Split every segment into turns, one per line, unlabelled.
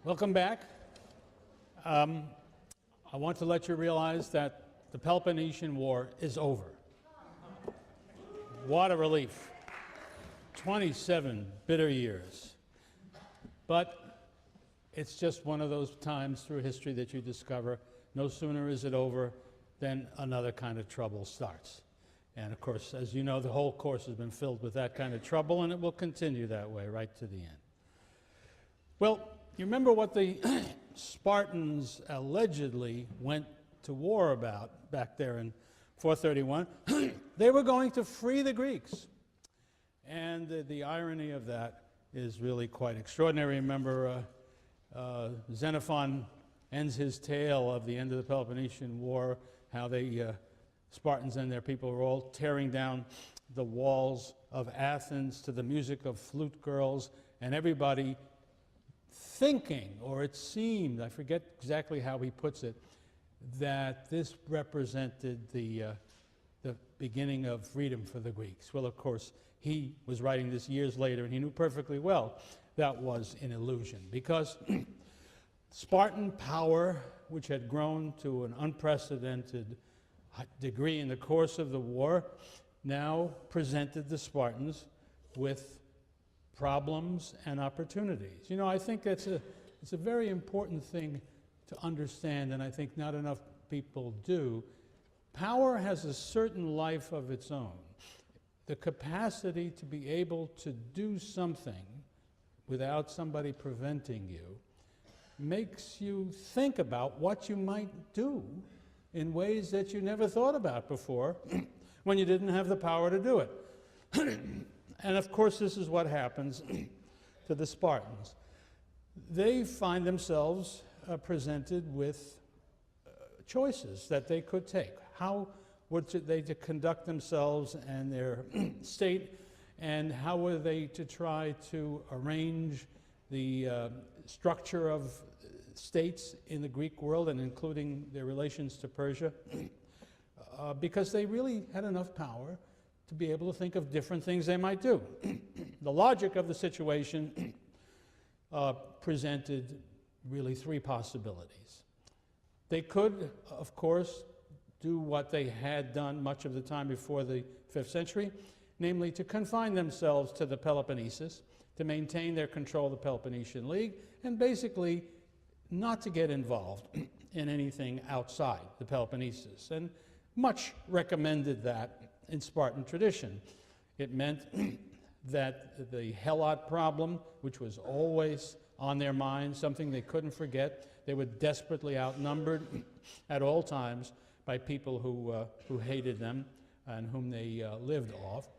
Welcome back. I want to let you realize that the Peloponnesian War is over. What a relief. 27 bitter years. But it's just one of those times through history that you discover no sooner is it over than another kind of trouble starts. And of course, as you know, the whole course has been filled with that kind of trouble, and it will continue that way right to the end. Well, you remember what the Spartans allegedly went to war about back there in 431? They were going to free the Greeks. And the irony of that is really quite extraordinary. Remember, Xenophon ends his tale of the end of the Peloponnesian War, how the Spartans and their people were all tearing down the walls of Athens to the music of flute girls, and everybody thinking, or it seemed, I forget exactly how he puts it, that this represented the beginning of freedom for the Greeks. Well, of course, he was writing this years later, and he knew perfectly well that was an illusion, because Spartan power, which had grown to an unprecedented degree in the course of the war, now presented the Spartans with problems and opportunities. You know, I think it's a very important thing to understand, and I think not enough people do. Power has a certain life of its own. The capacity to be able to do something without somebody preventing you makes you think about what you might do in ways that you never thought about before when you didn't have the power to do it. And of course, this is what happens to the Spartans. They find themselves presented with choices that they could take. How were they to conduct themselves and their state, and how were they to try to arrange the structure of states in the Greek world, and including their relations to Persia, because they really had enough power to be able to think of different things they might do. The logic of the situation presented really three possibilities. They could, of course, do what they had done much of the time before the 5th century, namely to confine themselves to the Peloponnesus, to maintain their control of the Peloponnesian League, and basically not to get involved in anything outside the Peloponnesus. And much recommended that in Spartan tradition. It meant that the Helot problem, which was always on their minds, something they couldn't forget, they were desperately outnumbered at all times by people who hated them and whom they lived off.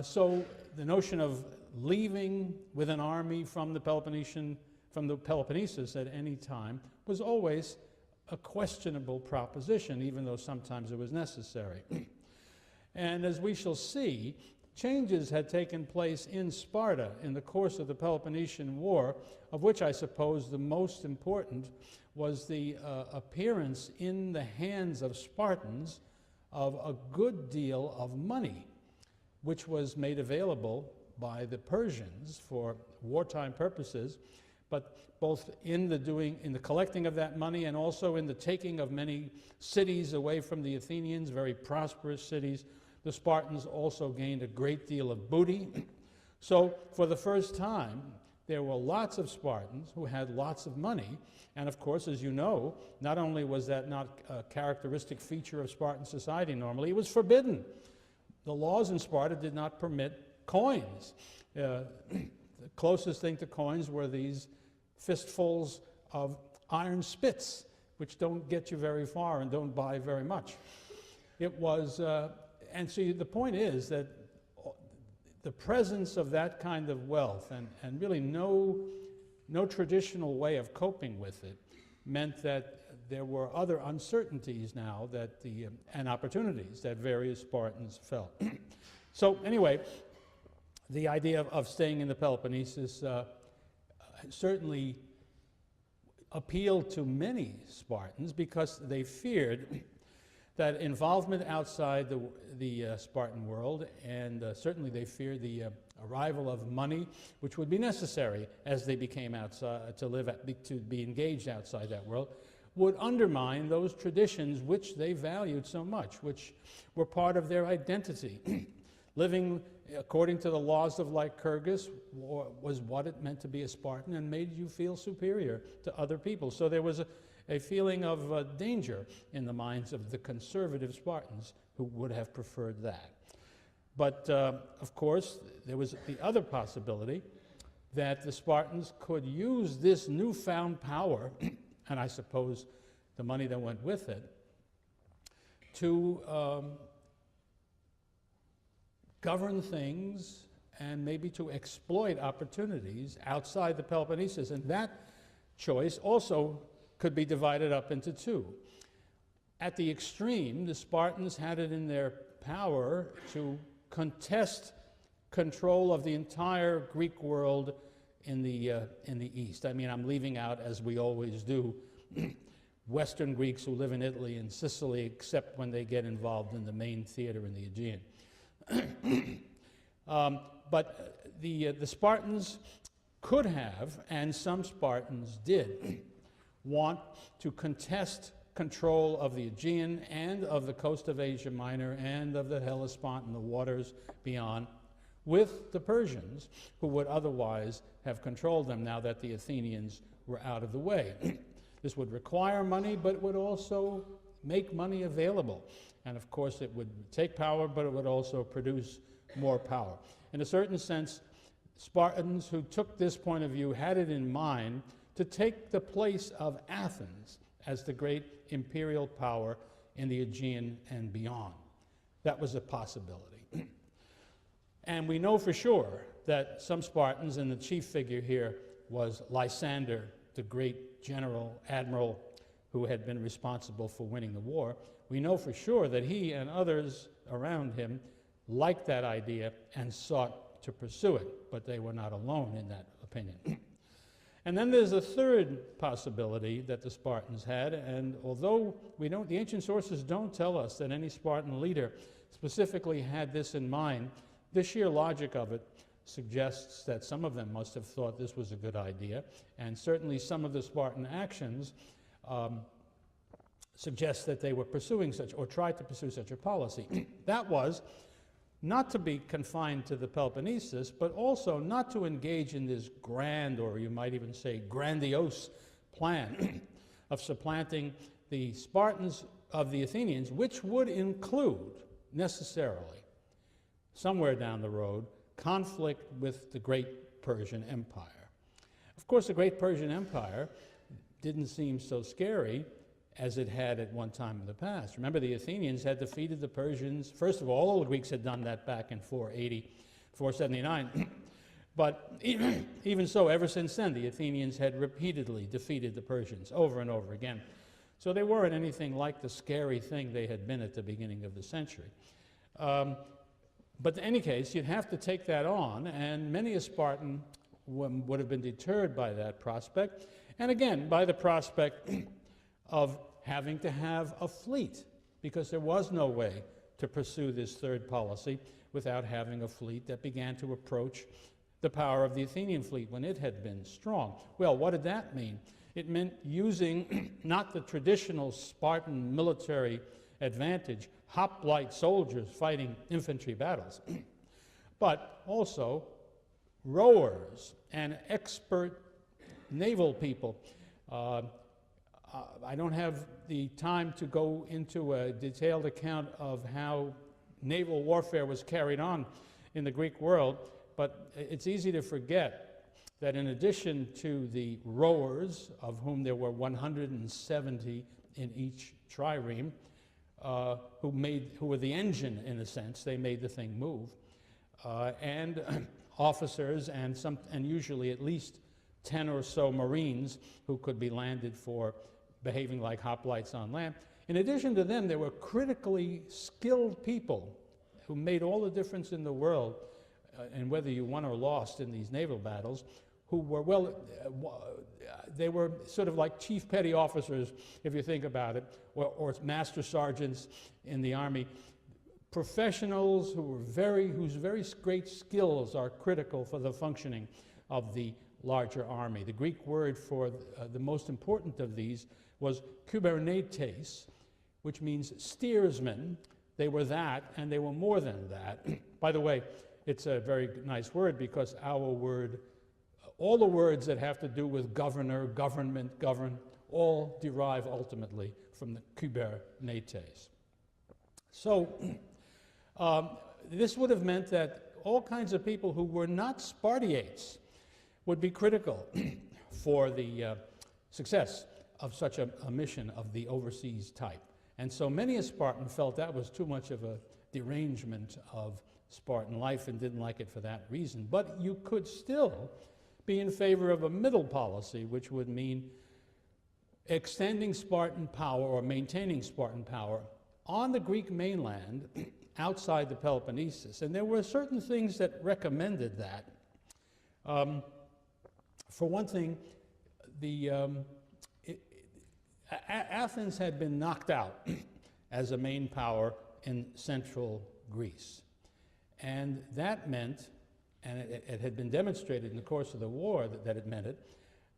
So the notion of leaving with an army from the Peloponnesus at any time was always a questionable proposition, even though sometimes it was necessary. And as we shall see, changes had taken place in Sparta in the course of the Peloponnesian War, of which I suppose the most important was the appearance in the hands of Spartans of a good deal of money, which was made available by the Persians for wartime purposes, but both in the collecting of that money and also in the taking of many cities away from the Athenians, very prosperous cities. The Spartans also gained a great deal of booty. So for the first time, there were lots of Spartans who had lots of money. And of course, as you know, not only was that not a characteristic feature of Spartan society normally, it was forbidden. The laws in Sparta did not permit coins. The closest thing to coins were these fistfuls of iron spits, which don't get you very far and don't buy very much. It was... And so the point is that the presence of that kind of wealth and really no traditional way of coping with it meant that there were other uncertainties now and opportunities that various Spartans felt. So anyway, the idea of staying in the Peloponnesus certainly appealed to many Spartans because they feared that involvement outside the Spartan world, and certainly they feared the arrival of money, which would be necessary as they became outside to live to be engaged outside that world, would undermine those traditions which they valued so much, which were part of their identity. Living according to the laws of Lycurgus was what it meant to be a Spartan and made you feel superior to other people. So there was a feeling of danger in the minds of the conservative Spartans who would have preferred that. But of course, there was the other possibility that the Spartans could use this newfound power, and I suppose the money that went with it, to govern things and maybe to exploit opportunities outside the Peloponnesus. And that choice also could be divided up into two. At the extreme, the Spartans had it in their power to contest control of the entire Greek world in the East. I mean, I'm leaving out, as we always do, Western Greeks who live in Italy and Sicily, except when they get involved in the main theater in the Aegean. But the Spartans could have, and some Spartans did, want to contest control of the Aegean and of the coast of Asia Minor and of the Hellespont and the waters beyond with the Persians, who would otherwise have controlled them now that the Athenians were out of the way. This would require money, but it would also make money available. And of course, it would take power, but it would also produce more power. In a certain sense, Spartans who took this point of view had it in mind to take the place of Athens as the great imperial power in the Aegean and beyond. That was a possibility. And we know for sure that some Spartans, and the chief figure here was Lysander, the great general, admiral, who had been responsible for winning the war. We know for sure that he and others around him liked that idea and sought to pursue it, but they were not alone in that opinion. And then there's a third possibility that the Spartans had, and although the ancient sources don't tell us that any Spartan leader specifically had this in mind, the sheer logic of it suggests that some of them must have thought this was a good idea, and certainly some of the Spartan actions suggest that they were pursuing such, or tried to pursue such a policy. That was not to be confined to the Peloponnesus, but also not to engage in this grand, or you might even say grandiose, plan of supplanting the Spartans of the Athenians, which would include necessarily, somewhere down the road, conflict with the great Persian Empire. Of course, the great Persian Empire didn't seem so scary as it had at one time in the past. Remember, the Athenians had defeated the Persians. First of all the Greeks had done that back in 480, 479. But even so, ever since then, the Athenians had repeatedly defeated the Persians over and over again. So they weren't anything like the scary thing they had been at the beginning of the century. But in any case, you'd have to take that on, and many a Spartan would have been deterred by that prospect, and again, by the prospect of having to have a fleet, because there was no way to pursue this third policy without having a fleet that began to approach the power of the Athenian fleet when it had been strong. Well, what did that mean? It meant using not the traditional Spartan military advantage, hoplite soldiers fighting infantry battles, but also rowers and expert naval people. I don't have the time to go into a detailed account of how naval warfare was carried on in the Greek world, but it's easy to forget that in addition to the rowers, of whom there were 170 in each trireme, who were the engine, in a sense, they made the thing move, and officers and usually at least 10 or so Marines who could be landed for behaving like hoplites on land. In addition to them, there were critically skilled people who made all the difference in the world, and whether you won or lost in these naval battles, who were, they were sort of like chief petty officers, if you think about it, or master sergeants in the army, professionals whose very great skills are critical for the functioning of the larger army. The Greek word for the most important of these was kubernetes, which means steersman. They were that, and they were more than that. By the way, it's a very nice word because our word, all the words that have to do with governor, government, govern, all derive ultimately from the kubernetes. So this would have meant that all kinds of people who were not Spartiates would be critical for the success of such a mission of the overseas type. And so many a Spartan felt that was too much of a derangement of Spartan life and didn't like it for that reason. But you could still be in favor of a middle policy, which would mean extending Spartan power or maintaining Spartan power on the Greek mainland outside the Peloponnesus. And there were certain things that recommended that. For one thing, Athens had been knocked out as a main power in central Greece. And that meant, and it had been demonstrated in the course of the war that it meant it,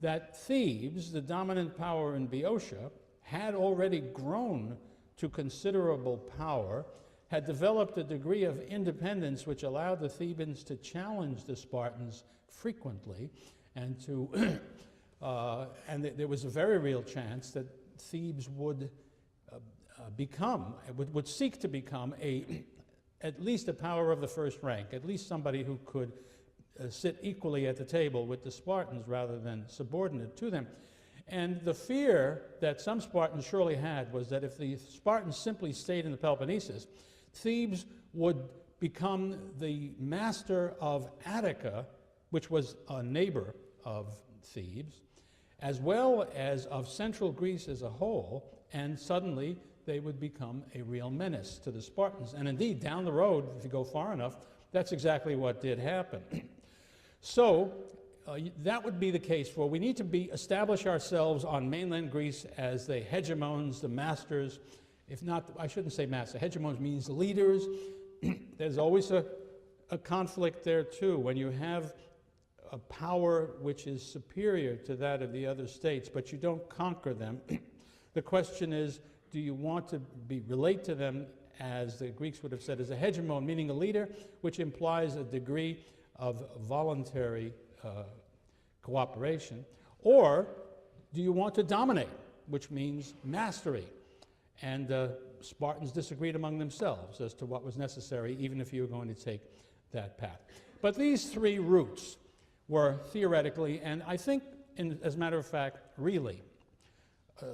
that Thebes, the dominant power in Boeotia, had already grown to considerable power, had developed a degree of independence which allowed the Thebans to challenge the Spartans frequently, and to there was a very real chance that Thebes would would seek to become at least a power of the first rank, at least somebody who could sit equally at the table with the Spartans rather than subordinate to them. And the fear that some Spartans surely had was that if the Spartans simply stayed in the Peloponnesus, Thebes would become the master of Attica, which was a neighbor of Thebes, as well as of central Greece as a whole, and suddenly they would become a real menace to the Spartans. And indeed, down the road, if you go far enough, that's exactly what did happen. So that would be the case for we need to establish ourselves on mainland Greece as the hegemons, the masters. If not, I shouldn't say master. Hegemons means leaders. There's always a conflict there too. When you have a power which is superior to that of the other states, but you don't conquer them, the question is, do you want to relate to them, as the Greeks would have said, as a hegemon, meaning a leader, which implies a degree of voluntary cooperation, or do you want to dominate, which means mastery? And Spartans disagreed among themselves as to what was necessary, even if you were going to take that path. But these three routes were theoretically, and I think, as a matter of fact, really,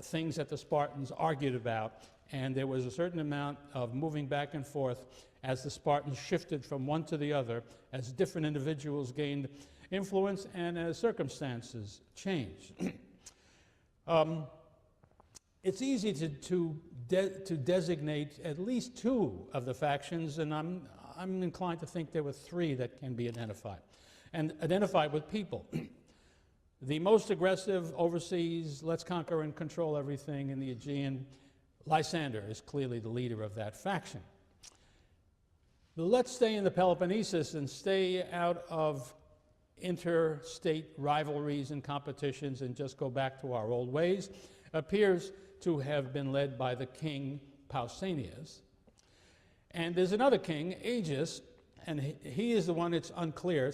things that the Spartans argued about, and there was a certain amount of moving back and forth as the Spartans shifted from one to the other, as different individuals gained influence and as circumstances changed. It's easy to designate at least two of the factions, and I'm inclined to think there were three that can be identified, and identified with people. The most aggressive overseas, let's conquer and control everything in the Aegean, Lysander is clearly the leader of that faction. But let's stay in the Peloponnesus and stay out of interstate rivalries and competitions and just go back to our old ways, appears to have been led by the king Pausanias. And there's another king, Agis, and he is the one. It's unclear.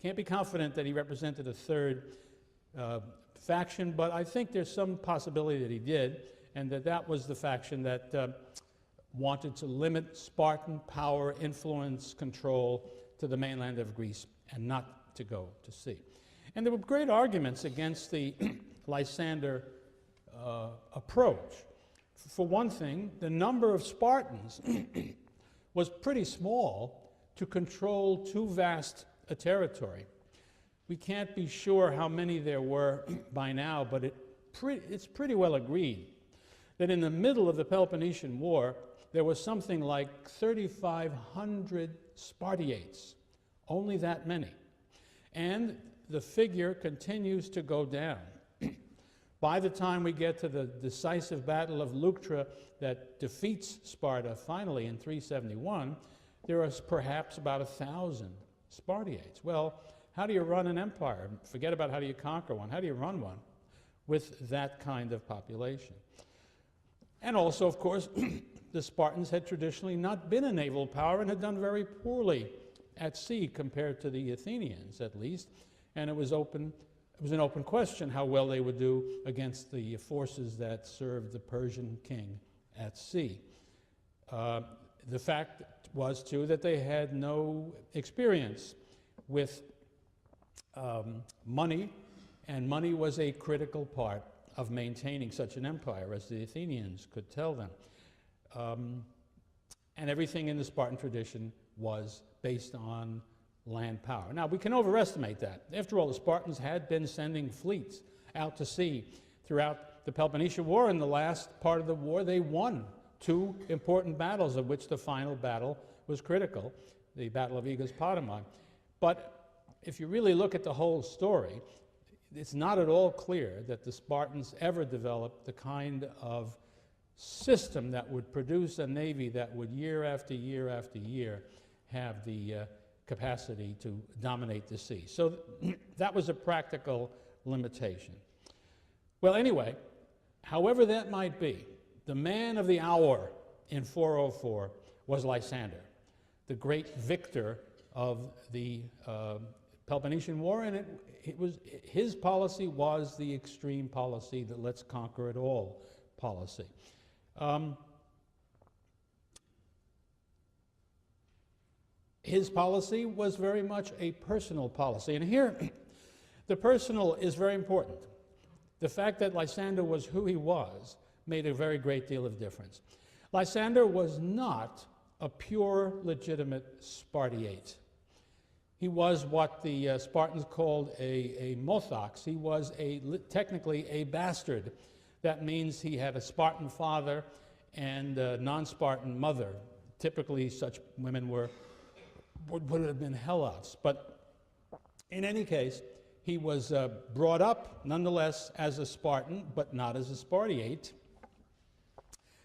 Can't be confident that he represented a third faction, but I think there's some possibility that he did, and that was the faction that wanted to limit Spartan power, influence, control to the mainland of Greece and not to go to sea. And there were great arguments against the Lysander approach. For one thing, the number of Spartans was pretty small to control too vast a territory. We can't be sure how many there were by now, but it's pretty well agreed that in the middle of the Peloponnesian War, there was something like 3,500 Spartiates, only that many. And the figure continues to go down. By the time we get to the decisive battle of Leuctra that defeats Sparta finally in 371, there are perhaps about 1,000 Spartiates. Well, how do you run an empire? Forget about how do you conquer one. How do you run one with that kind of population? And also, of course, the Spartans had traditionally not been a naval power and had done very poorly at sea compared to the Athenians, at least. And it was an open question how well they would do against the forces that served the Persian king at sea. The fact was, too, that they had no experience with money, and money was a critical part of maintaining such an empire, as the Athenians could tell them. And everything in the Spartan tradition was based on land power. Now, we can overestimate that. After all, the Spartans had been sending fleets out to sea throughout the Peloponnesian War. In the last part of the war, they won 2 important battles, of which the final battle was critical, the Battle of Aegospotami. But if you really look at the whole story, it's not at all clear that the Spartans ever developed the kind of system that would produce a navy that would year after year after year have the capacity to dominate the sea. So that was a practical limitation. Well, anyway, however that might be, the man of the hour in 404 was Lysander, the great victor of the Peloponnesian War, and his policy was the extreme policy, the let's conquer it all policy. His policy was very much a personal policy. And here, the personal is very important. The fact that Lysander was who he was made a very great deal of difference. Lysander was not a pure, legitimate Spartiate. He was what the Spartans called a mothox. He was technically a bastard. That means he had a Spartan father and a non-Spartan mother. Typically, such women would have been helots. But in any case, he was brought up, nonetheless, as a Spartan, but not as a Spartiate.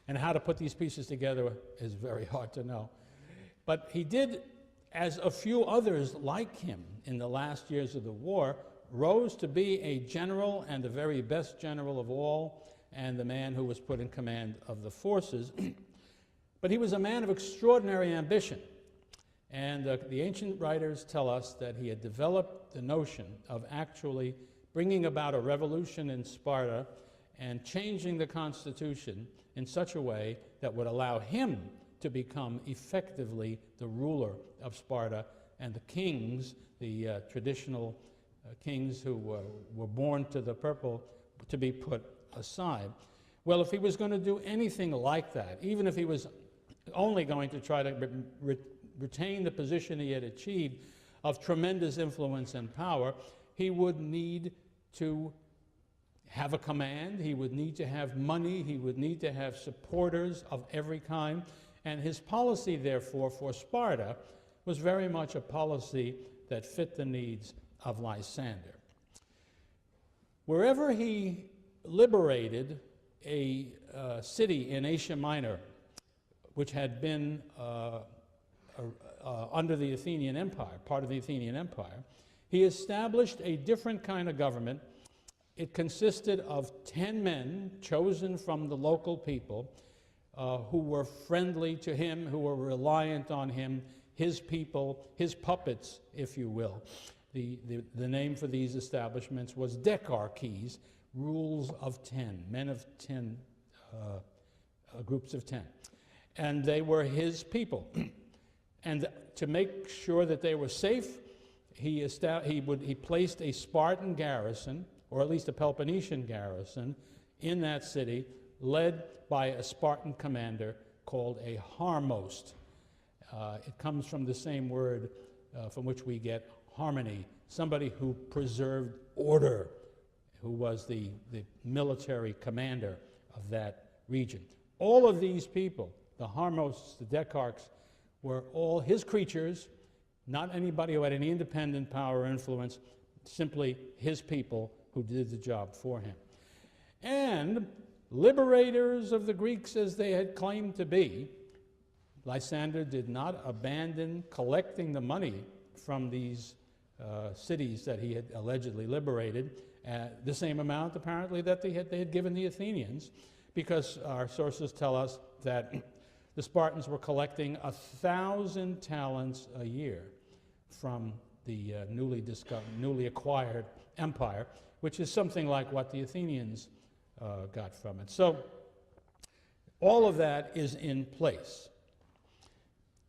And how to put these pieces together is very hard to know. But he did, as a few others like him in the last years of the war, rose to be a general, and the very best general of all, and the man who was put in command of the forces. But he was a man of extraordinary ambition. And the ancient writers tell us that he had developed the notion of actually bringing about a revolution in Sparta and changing the constitution in such a way that would allow him to become effectively the ruler of Sparta, and the kings, the traditional kings who were born to the purple, to be put aside. Well, if he was going to do anything like that, even if he was only going to try to retain the position he had achieved of tremendous influence and power, he would need to have a command, he would need to have money, he would need to have supporters of every kind, and his policy, therefore, for Sparta was very much a policy that fit the needs of Lysander. Wherever he liberated a city in Asia Minor, which had been under the Athenian Empire, part of the Athenian Empire, he established a different kind of government. It consisted of 10 men chosen from the local people who were friendly to him, who were reliant on him, his people, his puppets, if you will. The name for these establishments was decarches, rules of 10, men of 10, groups of 10. And they were his people. And to make sure that they were safe, he placed a Spartan garrison, or at least a Peloponnesian garrison, in that city, led by a Spartan commander called a harmost. It comes from the same word from which we get harmony, somebody who preserved order, who was the military commander of that region. All of these people, the harmosts, the decarchs, were all his creatures, not anybody who had any independent power or influence, simply his people who did the job for him. And liberators of the Greeks as they had claimed to be, Lysander did not abandon collecting the money from these cities that he had allegedly liberated, the same amount apparently that they had given the Athenians, because our sources tell us that the Spartans were collecting 1,000 talents a year from the newly acquired empire, which is something like what the Athenians got from it. So all of that is in place.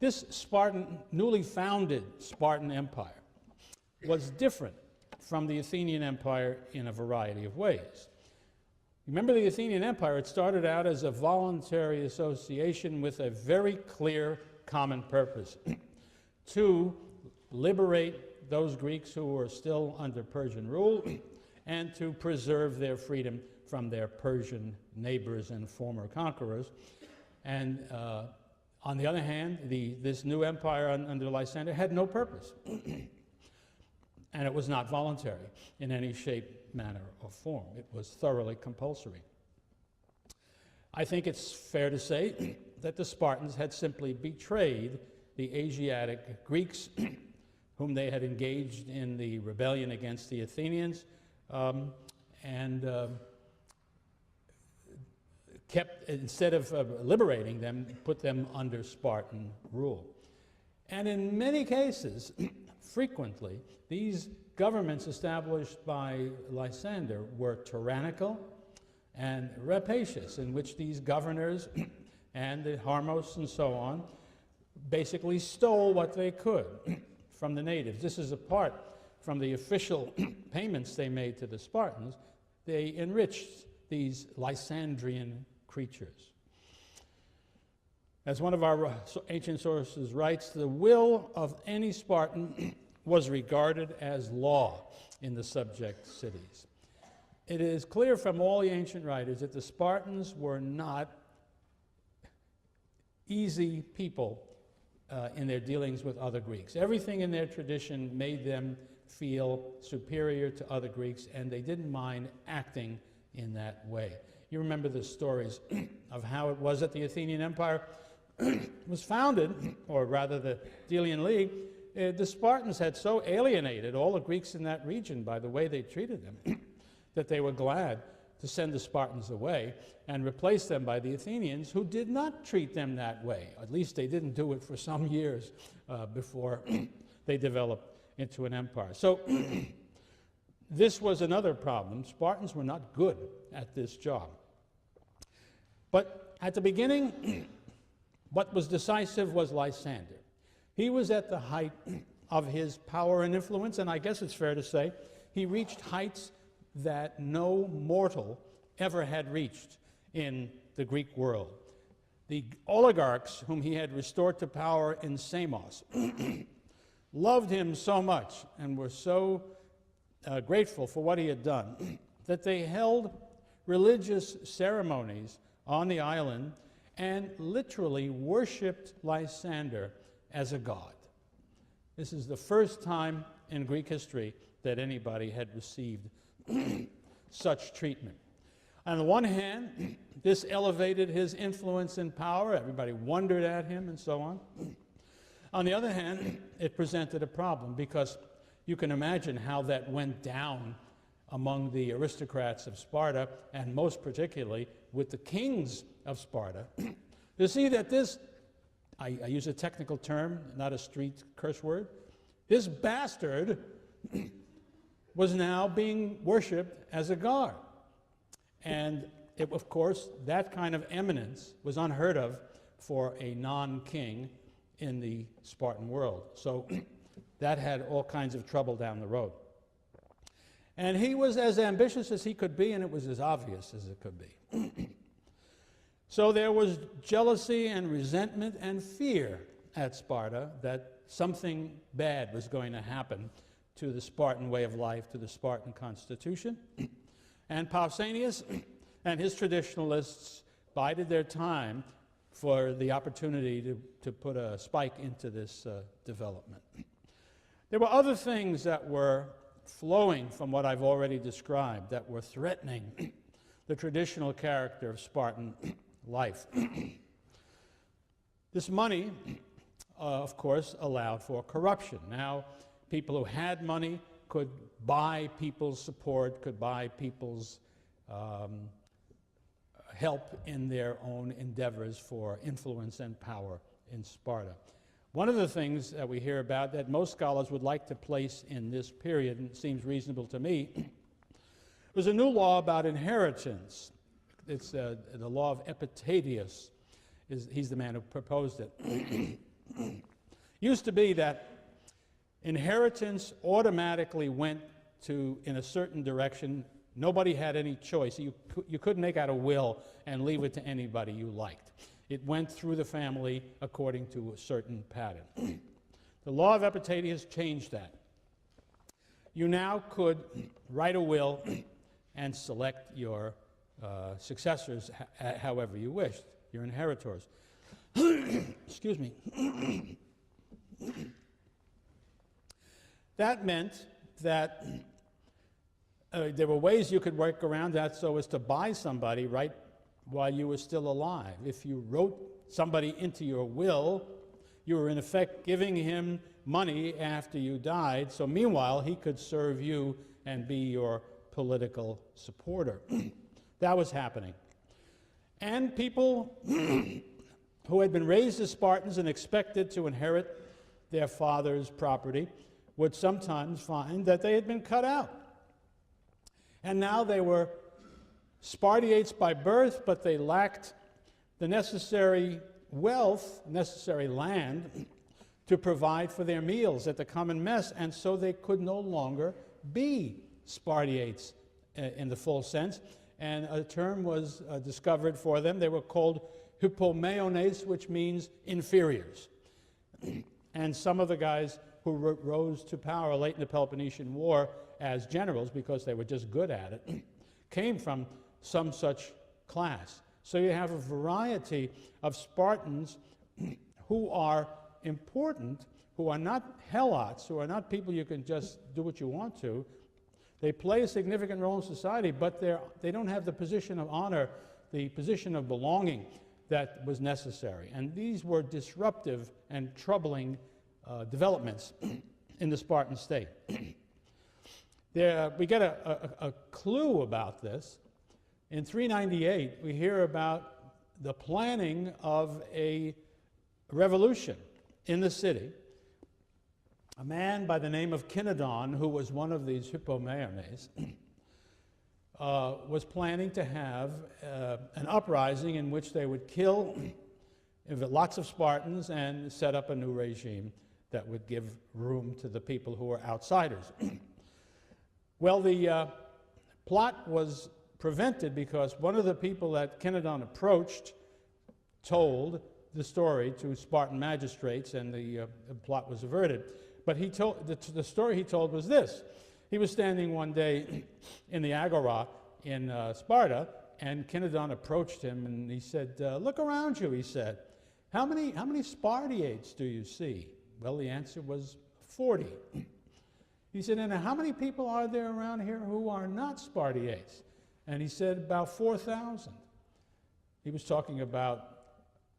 This newly founded Spartan Empire was different from the Athenian Empire in a variety of ways. Remember the Athenian Empire, it started out as a voluntary association with a very clear common purpose, to liberate those Greeks who were still under Persian rule and to preserve their freedom from their Persian neighbors and former conquerors. And on the other hand, this new empire under Lysander had no purpose. And it was not voluntary in any shape, manner, or form. It was thoroughly compulsory. I think it's fair to say that the Spartans had simply betrayed the Asiatic Greeks whom they had engaged in the rebellion against the Athenians, and instead of liberating them, put them under Spartan rule. And in many cases, frequently, these governments established by Lysander were tyrannical and rapacious, in which these governors and the Harmos and so on basically stole what they could from the natives. This is apart from the official payments they made to the Spartans. They enriched these Lysandrian creatures. As one of our ancient sources writes, the will of any Spartan was regarded as law in the subject cities. It is clear from all the ancient writers that the Spartans were not easy people in their dealings with other Greeks. Everything in their tradition made them feel superior to other Greeks, and they didn't mind acting in that way. You remember the stories of how it was that the Athenian Empire was founded, or rather the Delian League. The Spartans had so alienated all the Greeks in that region by the way they treated them that they were glad to send the Spartans away and replace them by the Athenians, who did not treat them that way. At least they didn't do it for some years before they developed into an empire. So this was another problem. Spartans were not good at this job. But at the beginning, what was decisive was Lysander. He was at the height of his power and influence, and I guess it's fair to say he reached heights that no mortal ever had reached in the Greek world. The oligarchs whom he had restored to power in Samos loved him so much and were so grateful for what he had done that they held religious ceremonies on the island and literally worshipped Lysander as a god. This is the first time in Greek history that anybody had received such treatment. On the one hand, this elevated his influence and power. Everybody wondered at him and so on. On the other hand, it presented a problem, because you can imagine how that went down among the aristocrats of Sparta, and most particularly with the kings of Sparta. To see that this, I use a technical term, not a street curse word, this bastard was now being worshipped as a god. And of course, that kind of eminence was unheard of for a non-king in the Spartan world. So that had all kinds of trouble down the road. And he was as ambitious as he could be, and it was as obvious as it could be. So there was jealousy and resentment and fear at Sparta that something bad was going to happen to the Spartan way of life, to the Spartan constitution. And Pausanias and his traditionalists bided their time for the opportunity to put a spike into this development. There were other things that were flowing from what I've already described that were threatening the traditional character of Spartan life. This money, of course, allowed for corruption. Now, people who had money could buy people's support, could buy people's help in their own endeavors for influence and power in Sparta. One of the things that we hear about that most scholars would like to place in this period, and it seems reasonable to me, was a new law about inheritance. It's the law of Epitadius. He's the man who proposed it. Used to be that inheritance automatically went in a certain direction. Nobody had any choice. You couldn't make out a will and leave it to anybody you liked. It went through the family according to a certain pattern. The law of Epitadius changed that. You now could write a will and select your successors however you wished, your inheritors. Excuse me. That meant that there were ways you could work around that so as to buy somebody right while you were still alive. If you wrote somebody into your will, you were in effect giving him money after you died, so meanwhile he could serve you and be your political supporter. That was happening. And people who had been raised as Spartans and expected to inherit their father's property would sometimes find that they had been cut out. And now they were Spartiates by birth, but they lacked the necessary wealth, necessary land, to provide for their meals at the common mess, and so they could no longer be Spartiates in the full sense. And a term was discovered for them. They were called hypomeones, which means inferiors. And some of the guys who rose to power late in the Peloponnesian War as generals, because they were just good at it, came from some such class. So you have a variety of Spartans who are important, who are not helots, who are not people you can just do what you want to. They play a significant role in society, but they don't have the position of honor, the position of belonging that was necessary. And these were disruptive and troubling developments in the Spartan state. We get a clue about this. In 398, we hear about the planning of a revolution in the city. A man by the name of Kinedon, who was one of these hypomeones, was planning to have an uprising in which they would kill lots of Spartans and set up a new regime that would give room to the people who were outsiders. Well, the plot was prevented because one of the people that Kinedon approached told the story to Spartan magistrates, and the plot was averted. But he told, the story he told was this. He was standing one day in the agora in Sparta, and Kinedon approached him and he said, look around you, he said. How many Spartiates do you see? Well, the answer was 40. He said, and how many people are there around here who are not Spartiates? And he said, about 4,000. He was talking about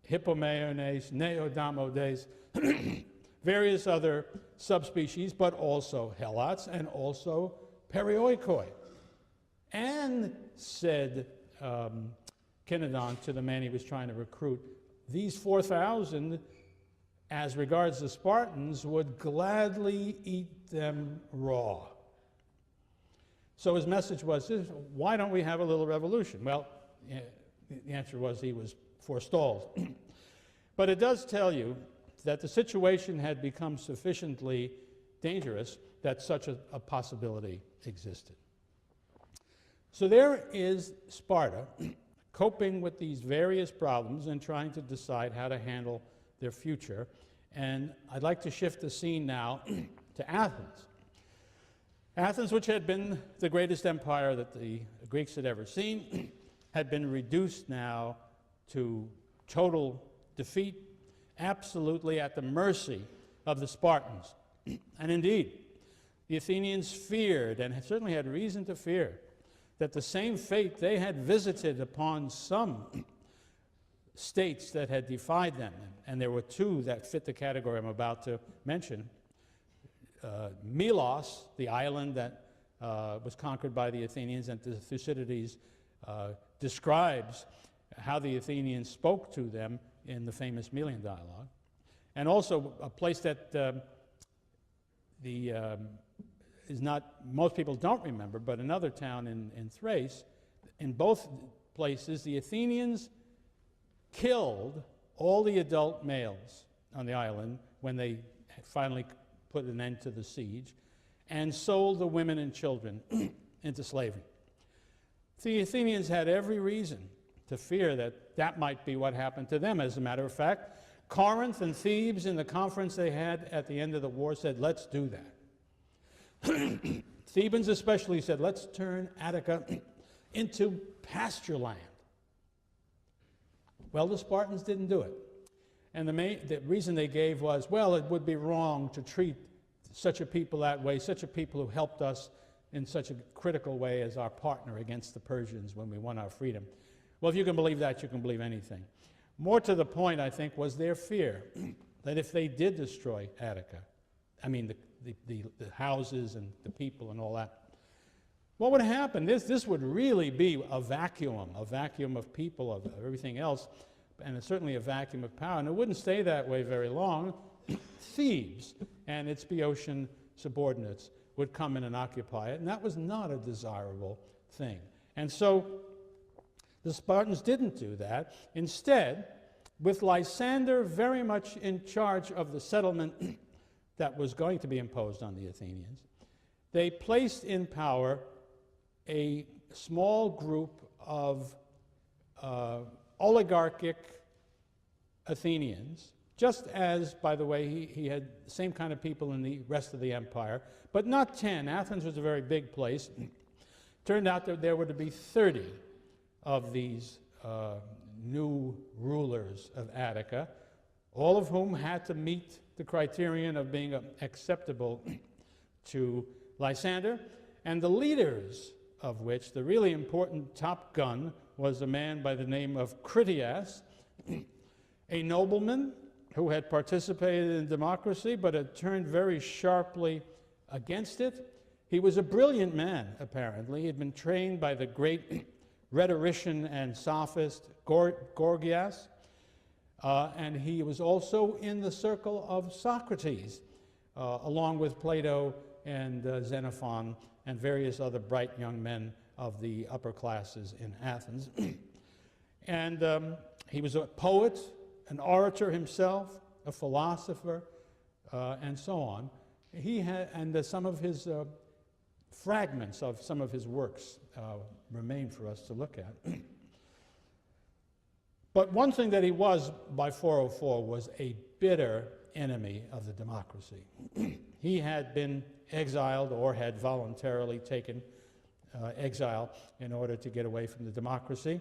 hippomeones, neodamodes, various other subspecies, but also helots and also perioikoi. And said Kinedon to the man he was trying to recruit, these 4,000, as regards the Spartans, would gladly eat them raw. So his message was, why don't we have a little revolution? Well, the answer was he was forestalled. But it does tell you that the situation had become sufficiently dangerous that such a possibility existed. So there is Sparta coping with these various problems and trying to decide how to handle their future. And I'd like to shift the scene now to Athens. Athens, which had been the greatest empire that the Greeks had ever seen, had been reduced now to total defeat, absolutely at the mercy of the Spartans. And indeed, the Athenians feared, and certainly had reason to fear, that the same fate they had visited upon some states that had defied them, and there were two that fit the category I'm about to mention. Milos, the island that was conquered by the Athenians, and Thucydides describes how the Athenians spoke to them in the famous Melian dialogue. And also a place that is not, most people don't remember, but another town in Thrace. In both places, the Athenians killed all the adult males on the island when they finally put an end to the siege, and sold the women and children into slavery. The Athenians had every reason to fear that that might be what happened to them. As a matter of fact, Corinth and Thebes, in the conference they had at the end of the war, said, let's do that. Thebans especially said, let's turn Attica into pasture land. Well, the Spartans didn't do it. And the reason they gave was, well, it would be wrong to treat such a people that way, such a people who helped us in such a critical way as our partner against the Persians when we won our freedom. Well, if you can believe that, you can believe anything. More to the point, I think, was their fear that if they did destroy Attica, I mean the houses and the people and all that, what would happen? This would really be a vacuum of people, of everything else, and certainly a vacuum of power. And it wouldn't stay that way very long. Thebes and its Boeotian subordinates would come in and occupy it, and that was not a desirable thing. And so the Spartans didn't do that. Instead, with Lysander very much in charge of the settlement that was going to be imposed on the Athenians, they placed in power a small group of oligarchic Athenians, just as, by the way, he had the same kind of people in the rest of the empire, but not 10. Athens was a very big place. Turned out that there were to be 30 of these new rulers of Attica, all of whom had to meet the criterion of being acceptable to Lysander, and the leaders of which, the really important top gun, was a man by the name of Critias, a nobleman who had participated in democracy but had turned very sharply against it. He was a brilliant man, apparently. He had been trained by the great rhetorician and sophist Gorgias, and he was also in the circle of Socrates, along with Plato and Xenophon and various other bright young men of the upper classes in Athens. And he was a poet, an orator himself, a philosopher, and so on. He had, and some of his fragments of some of his works remain for us to look at. But one thing that he was by 404 was a bitter enemy of the democracy. He had been exiled or had voluntarily taken exile in order to get away from the democracy.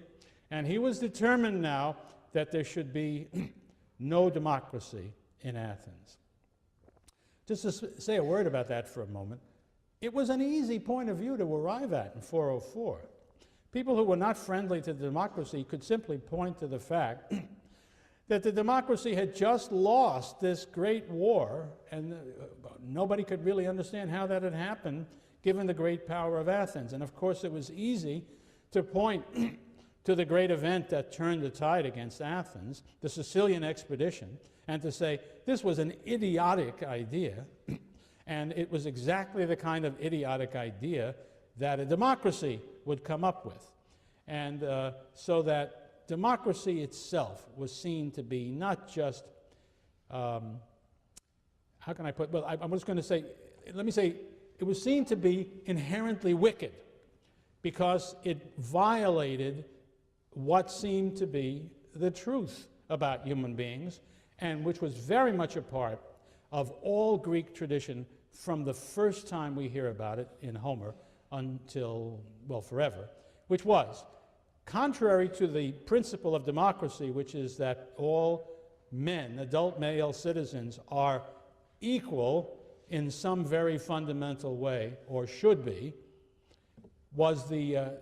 And he was determined now that there should be no democracy in Athens. Just to say a word about that for a moment, it was an easy point of view to arrive at in 404. People who were not friendly to democracy could simply point to the fact that the democracy had just lost this great war, and nobody could really understand how that had happened, given the great power of Athens. And of course, it was easy to point to the great event that turned the tide against Athens, the Sicilian expedition, and to say this was an idiotic idea, and it was exactly the kind of idiotic idea that a democracy would come up with. And so that democracy itself was seen to be not just, how can I put, well, I'm just going to say, let me say, it was seen to be inherently wicked because it violated what seemed to be the truth about human beings, and which was very much a part of all Greek tradition from the first time we hear about it in Homer until, well, forever, which was, contrary to the principle of democracy, which is that all men, adult male citizens, are equal in some very fundamental way, or should be, was the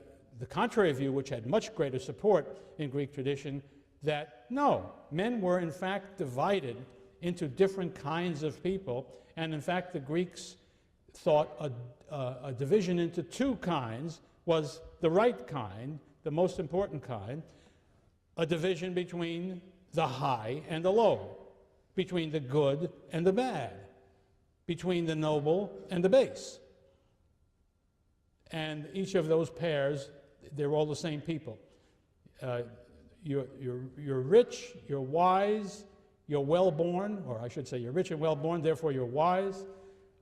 contrary view, which had much greater support in Greek tradition, that no, men were in fact divided into different kinds of people, and in fact the Greeks thought a division into two kinds was the right kind, the most important kind, a division between the high and the low, between the good and the bad, between the noble and the base. And each of those pairs, they're all the same people. You're rich, you're wise, you're well-born, or I should say you're rich and well-born, therefore you're wise,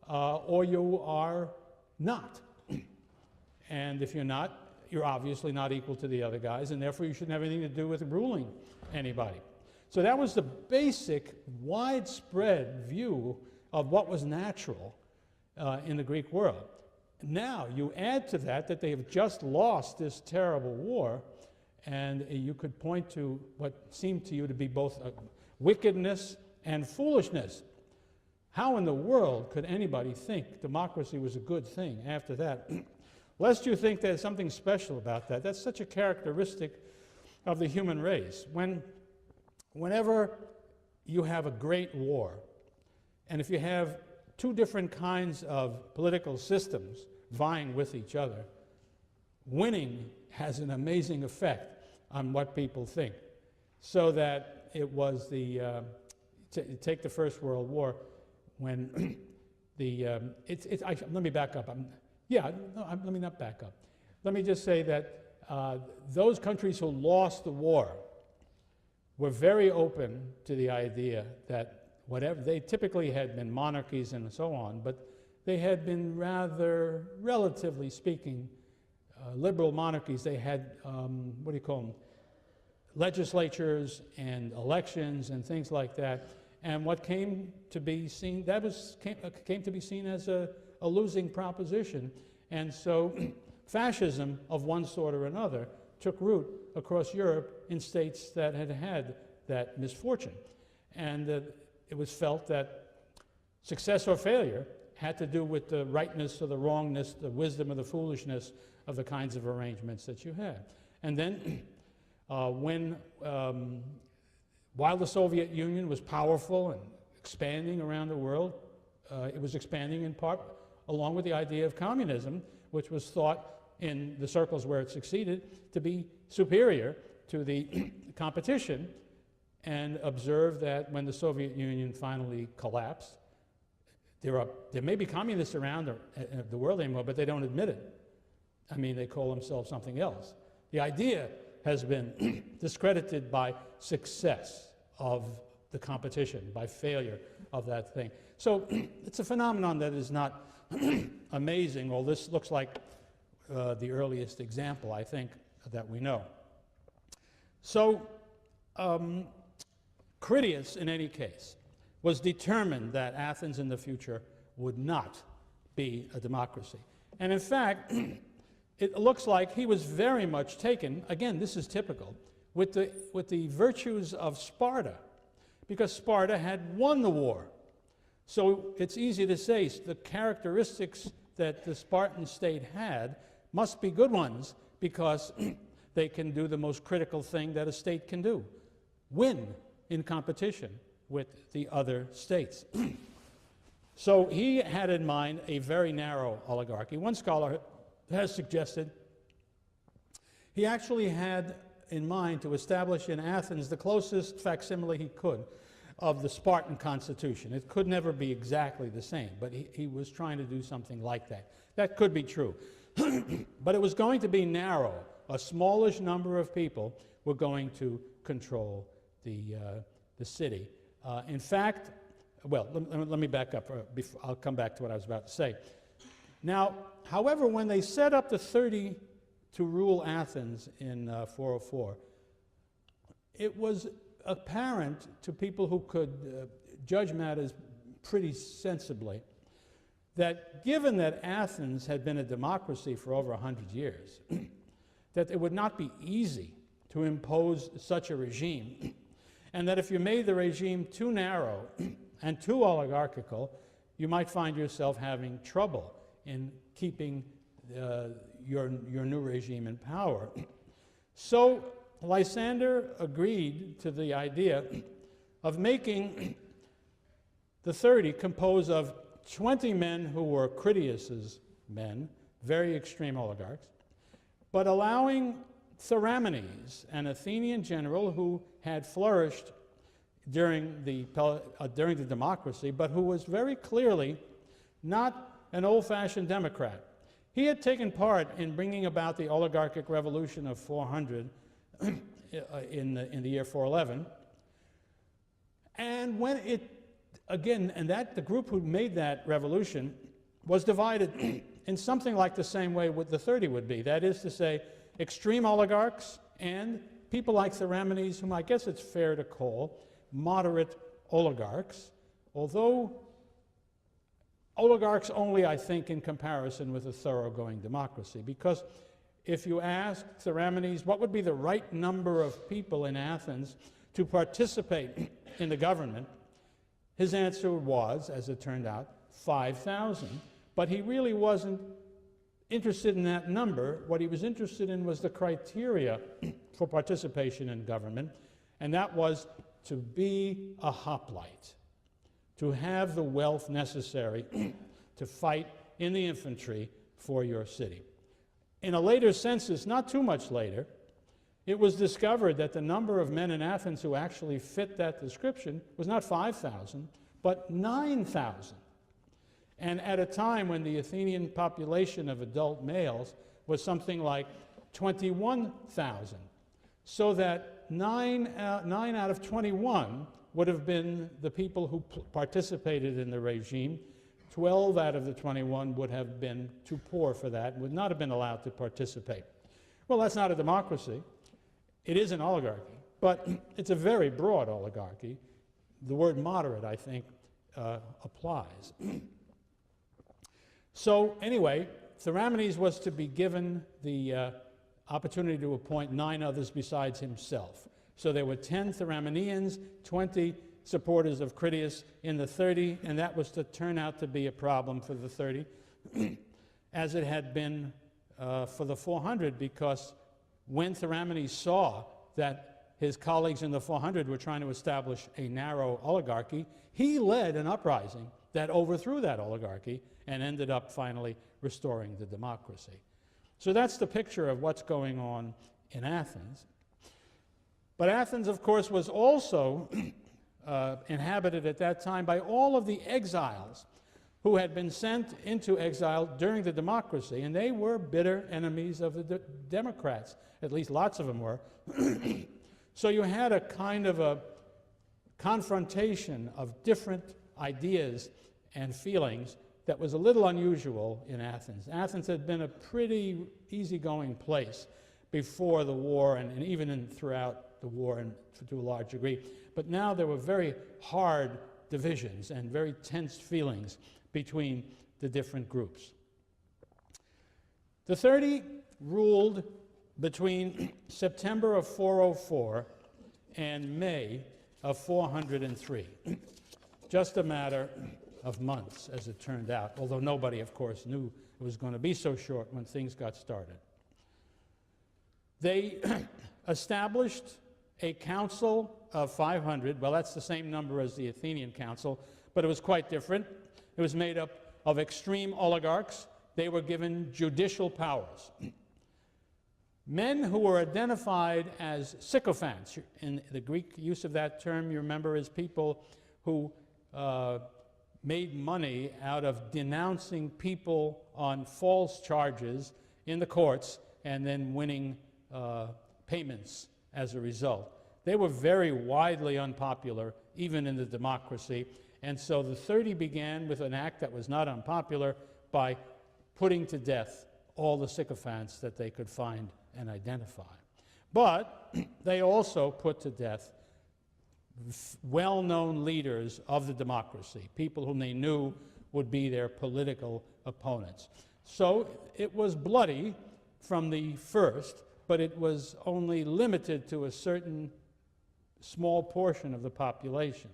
or you are not. And if you're not, you're obviously not equal to the other guys, and therefore you shouldn't have anything to do with ruling anybody. So that was the basic, widespread view of what was natural in the Greek world. Now, you add to that they have just lost this terrible war, and you could point to what seemed to you to be both wickedness and foolishness. How in the world could anybody think democracy was a good thing after that? Lest you think there's something special about that. That's such a characteristic of the human race. Whenever you have a great war, and if you have two different kinds of political systems vying with each other, winning has an amazing effect on what people think. So that it was take the First World War, when let me back up. Let me not back up. Let me just say that those countries who lost the war were very open to the idea that whatever, they typically had been monarchies and so on, but they had been rather, relatively speaking, liberal monarchies. They had, legislatures and elections and things like that. And what came to be seen, came to be seen as a losing proposition. And so fascism of one sort or another took root across Europe in states that had had that misfortune. And it was felt that success or failure had to do with the rightness or the wrongness, the wisdom or the foolishness of the kinds of arrangements that you had. And then while the Soviet Union was powerful and expanding around the world, it was expanding in part along with the idea of communism, which was thought in the circles where it succeeded to be superior to the competition, and observed that when the Soviet Union finally collapsed, there may be communists around the world anymore, but they don't admit it. I mean, they call themselves something else. The idea has been discredited by success of the competition, by failure of that thing. So it's a phenomenon that is not amazing. Well, this looks like the earliest example, I think, that we know. So Critias, in any case, was determined that Athens in the future would not be a democracy. And in fact, it looks like he was very much taken, again, this is typical, with the virtues of Sparta, because Sparta had won the war. So it's easy to say the characteristics that the Spartan state had must be good ones, because they can do the most critical thing that a state can do: win in competition with the other states. So he had in mind a very narrow oligarchy. One scholar has suggested he actually had in mind to establish in Athens the closest facsimile he could of the Spartan constitution. It could never be exactly the same, but he was trying to do something like that. That could be true. But it was going to be narrow. A smallish number of people were going to control the city. In fact, well, let me back up. I'll come back to what I was about to say. Now, however, when they set up the 30 to rule Athens in 404, it was apparent to people who could judge matters pretty sensibly that given that Athens had been a democracy for over 100 years, that it would not be easy to impose such a regime, and that if you made the regime too narrow and too oligarchical, you might find yourself having trouble in keeping your new regime in power. So Lysander agreed to the idea of making the 30 composed of 20 men who were Critias's men, very extreme oligarchs, but allowing Theramenes, an Athenian general who had flourished during the democracy, but who was very clearly not an old-fashioned democrat. He had taken part in bringing about the oligarchic revolution of 400 in the year 411, and when it again, and that the group who made that revolution was divided in something like the same way what the 30 would be. That is to say, extreme oligarchs and people like Theramenes, whom I guess it's fair to call moderate oligarchs, although oligarchs only, I think, in comparison with a thoroughgoing democracy. Because if you ask Theramenes what would be the right number of people in Athens to participate in the government, his answer was, as it turned out, 5,000. But he really wasn't interested in that number. What he was interested in was the criteria for participation in government, and that was to be a hoplite, to have the wealth necessary to fight in the infantry for your city. In a later census, not too much later, it was discovered that the number of men in Athens who actually fit that description was not 5,000, but 9,000. And at a time when the Athenian population of adult males was something like 21,000. So that 9 out of 21 would have been the people who participated in the regime. 12 out of the 21 would have been too poor for that, would not have been allowed to participate. Well, that's not a democracy. It is an oligarchy, but it's a very broad oligarchy. The word moderate, I think, applies. So anyway, Theramenes was to be given the opportunity to appoint 9 others besides himself. So there were 10 Therameneans, 20 supporters of Critias in the 30, and that was to turn out to be a problem for the 30, as it had been for the 400, because when Theramenes saw that his colleagues in the 400 were trying to establish a narrow oligarchy, he led an uprising that overthrew that oligarchy and ended up finally restoring the democracy. So that's the picture of what's going on in Athens. But Athens, of course, was also inhabited at that time by all of the exiles who had been sent into exile during the democracy, and they were bitter enemies of the Democrats. At least lots of them were. So you had a kind of a confrontation of different ideas and feelings that was a little unusual in Athens. Athens had been a pretty easygoing place before the war, and even throughout the war, and to a large degree. But now there were very hard divisions and very tense feelings between the different groups. The 30 ruled between September of 404 and May of 403. Just a matter of months, as it turned out, although nobody, of course, knew it was going to be so short when things got started. They established a council of 500. Well, that's the same number as the Athenian council, but it was quite different. It was made up of extreme oligarchs. They were given judicial powers. Men who were identified as sycophants, in the Greek use of that term, you remember, is people who made money out of denouncing people on false charges in the courts and then winning payments as a result. They were very widely unpopular, even in the democracy, and so the 30 began with an act that was not unpopular by putting to death all the sycophants that they could find and identify. But they also put to death well-known leaders of the democracy, people whom they knew would be their political opponents. So it was bloody from the first, but it was only limited to a certain small portion of the population.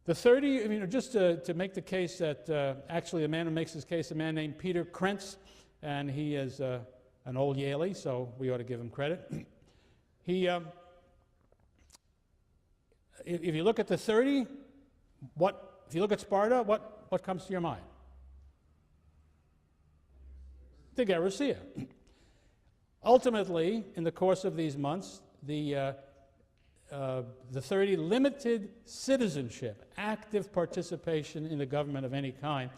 The 30, I mean, just to make the case that actually a man who makes this case, a man named Peter Krentz, and he is an old Yalie, so we ought to give him credit. He, if you look at the 30, if you look at Sparta, what comes to your mind? The Gerousia. Ultimately, in the course of these months, the 30 limited citizenship, active participation in the government of any kind,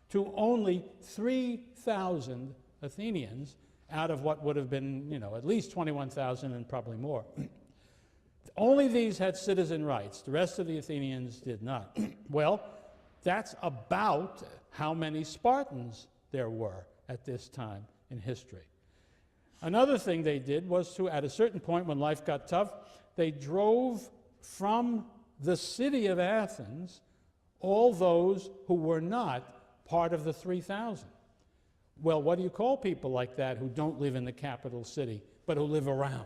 to only 3,000 Athenians out of what would have been, at least 21,000 and probably more. Only these had citizen rights. The rest of the Athenians did not. Well, that's about how many Spartans there were at this time in history. Another thing they did was to, at a certain point when life got tough, they drove from the city of Athens all those who were not part of the 3,000. Well, what do you call people like that who don't live in the capital city, but who live around?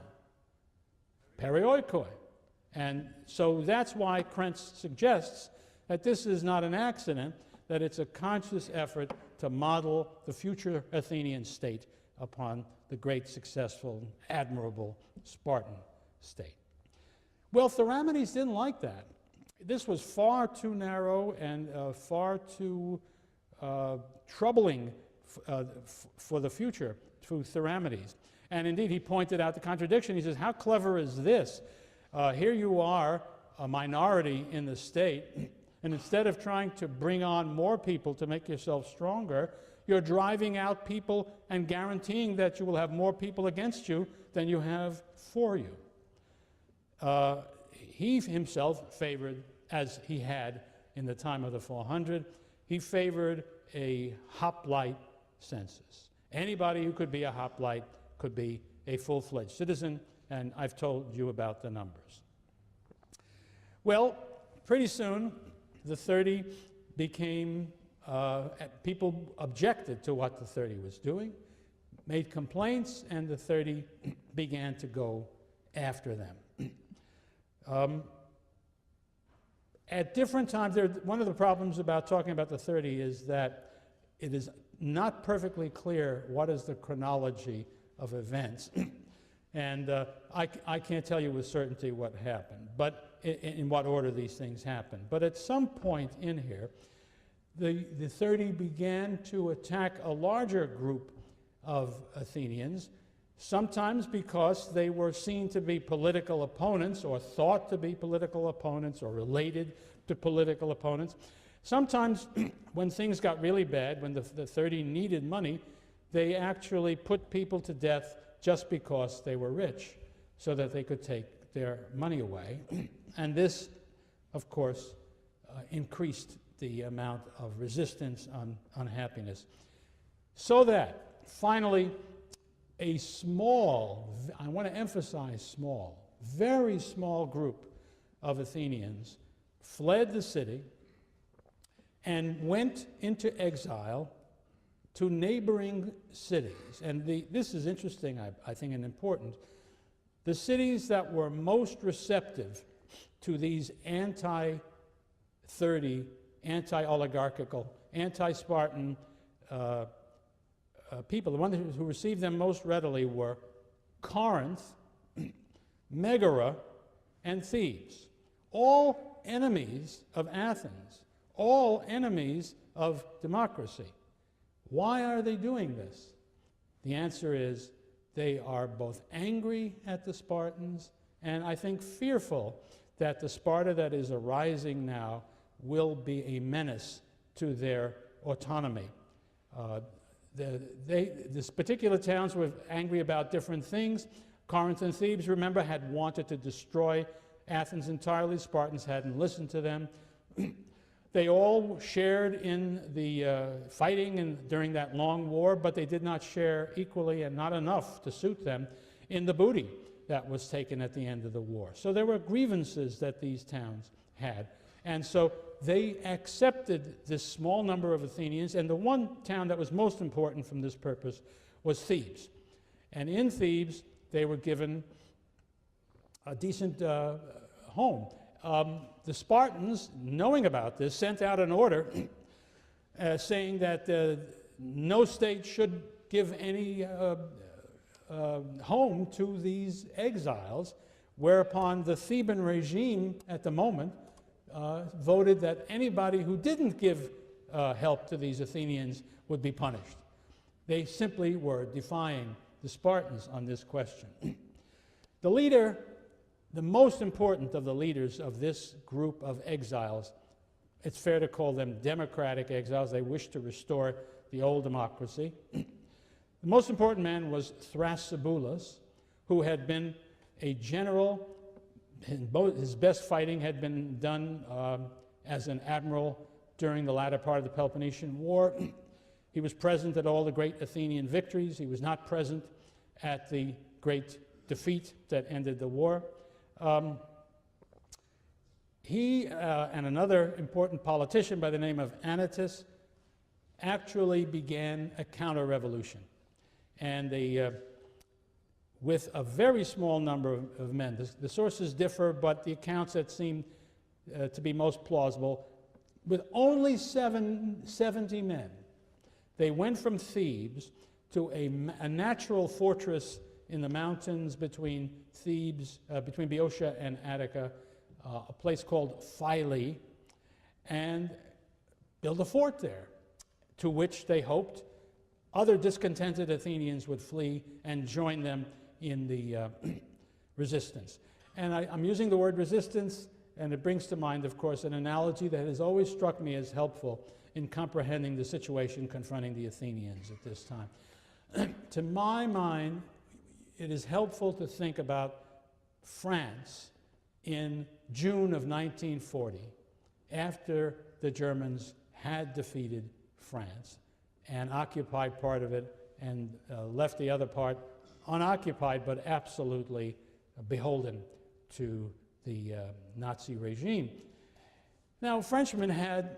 Perioikoi. And so that's why Krentz suggests that this is not an accident, that it's a conscious effort to model the future Athenian state upon the great, successful, admirable Spartan state. Well, Theramenes didn't like that. This was far too narrow and far too troubling for the future to Theramenes. And indeed, he pointed out the contradiction. He says, how clever is this? Here you are, a minority in the state, and instead of trying to bring on more people to make yourself stronger, you're driving out people and guaranteeing that you will have more people against you than you have for you. He himself favored, as he had in the time of the 400, he favored a hoplite census. Anybody who could be a hoplite could be a full-fledged citizen, and I've told you about the numbers. Well, pretty soon, the 30 became, people objected to what the 30 was doing, made complaints, and the 30 began to go after them. At different times, one of the problems about talking about the 30 is that it is not perfectly clear what is the chronology of events. And I can't tell you with certainty what happened, but in what order these things happened. But at some point in here, the 30 began to attack a larger group of Athenians, sometimes because they were seen to be political opponents or thought to be political opponents or related to political opponents. Sometimes when things got really bad, when the 30 needed money, they actually put people to death just because they were rich, so that they could take their money away. And this, of course, increased the amount of resistance, unhappiness. So that, finally, a small, I want to emphasize small, very small group of Athenians fled the city and went into exile to neighboring cities. And this is interesting, I think, and important. The cities that were most receptive to these anti-30, anti-oligarchical, anti-Spartan people, the ones who received them most readily were Corinth, Megara, and Thebes. All enemies of Athens, all enemies of democracy. Why are they doing this? The answer is they are both angry at the Spartans and I think fearful that the Sparta that is arising now will be a menace to their autonomy. These particular towns were angry about different things. Corinth and Thebes, remember, had wanted to destroy Athens entirely. Spartans hadn't listened to them. They all shared in the fighting during that long war, but they did not share equally, and not enough to suit them, in the booty that was taken at the end of the war. So there were grievances that these towns had. And so they accepted this small number of Athenians, and the one town that was most important from this purpose was Thebes. And in Thebes, they were given a decent home. the Spartans, knowing about this, sent out an order saying that no state should give any home to these exiles, whereupon the Theban regime at the moment voted that anybody who didn't give help to these Athenians would be punished. They simply were defying the Spartans on this question. The leader, the most important of the leaders of this group of exiles, it's fair to call them democratic exiles. They wished to restore the old democracy. The most important man was Thrasybulus, who had been a general. His best fighting had been done as an admiral during the latter part of the Peloponnesian War. He was present at all the great Athenian victories. He was not present at the great defeat that ended the war. He and another important politician by the name of Anytus actually began a counter-revolution. And they, with a very small number of men, the sources differ, but the accounts that seem to be most plausible, with only 70 men, they went from Thebes to a natural fortress in the mountains between Thebes, between Boeotia and Attica, a place called Philae, and build a fort there, to which they hoped other discontented Athenians would flee and join them in the resistance. And I'm using the word resistance, and it brings to mind, of course, an analogy that has always struck me as helpful in comprehending the situation confronting the Athenians at this time. To my mind, it is helpful to think about France in June of 1940, after the Germans had defeated France and occupied part of it and left the other part unoccupied but absolutely beholden to the Nazi regime. Now, Frenchmen had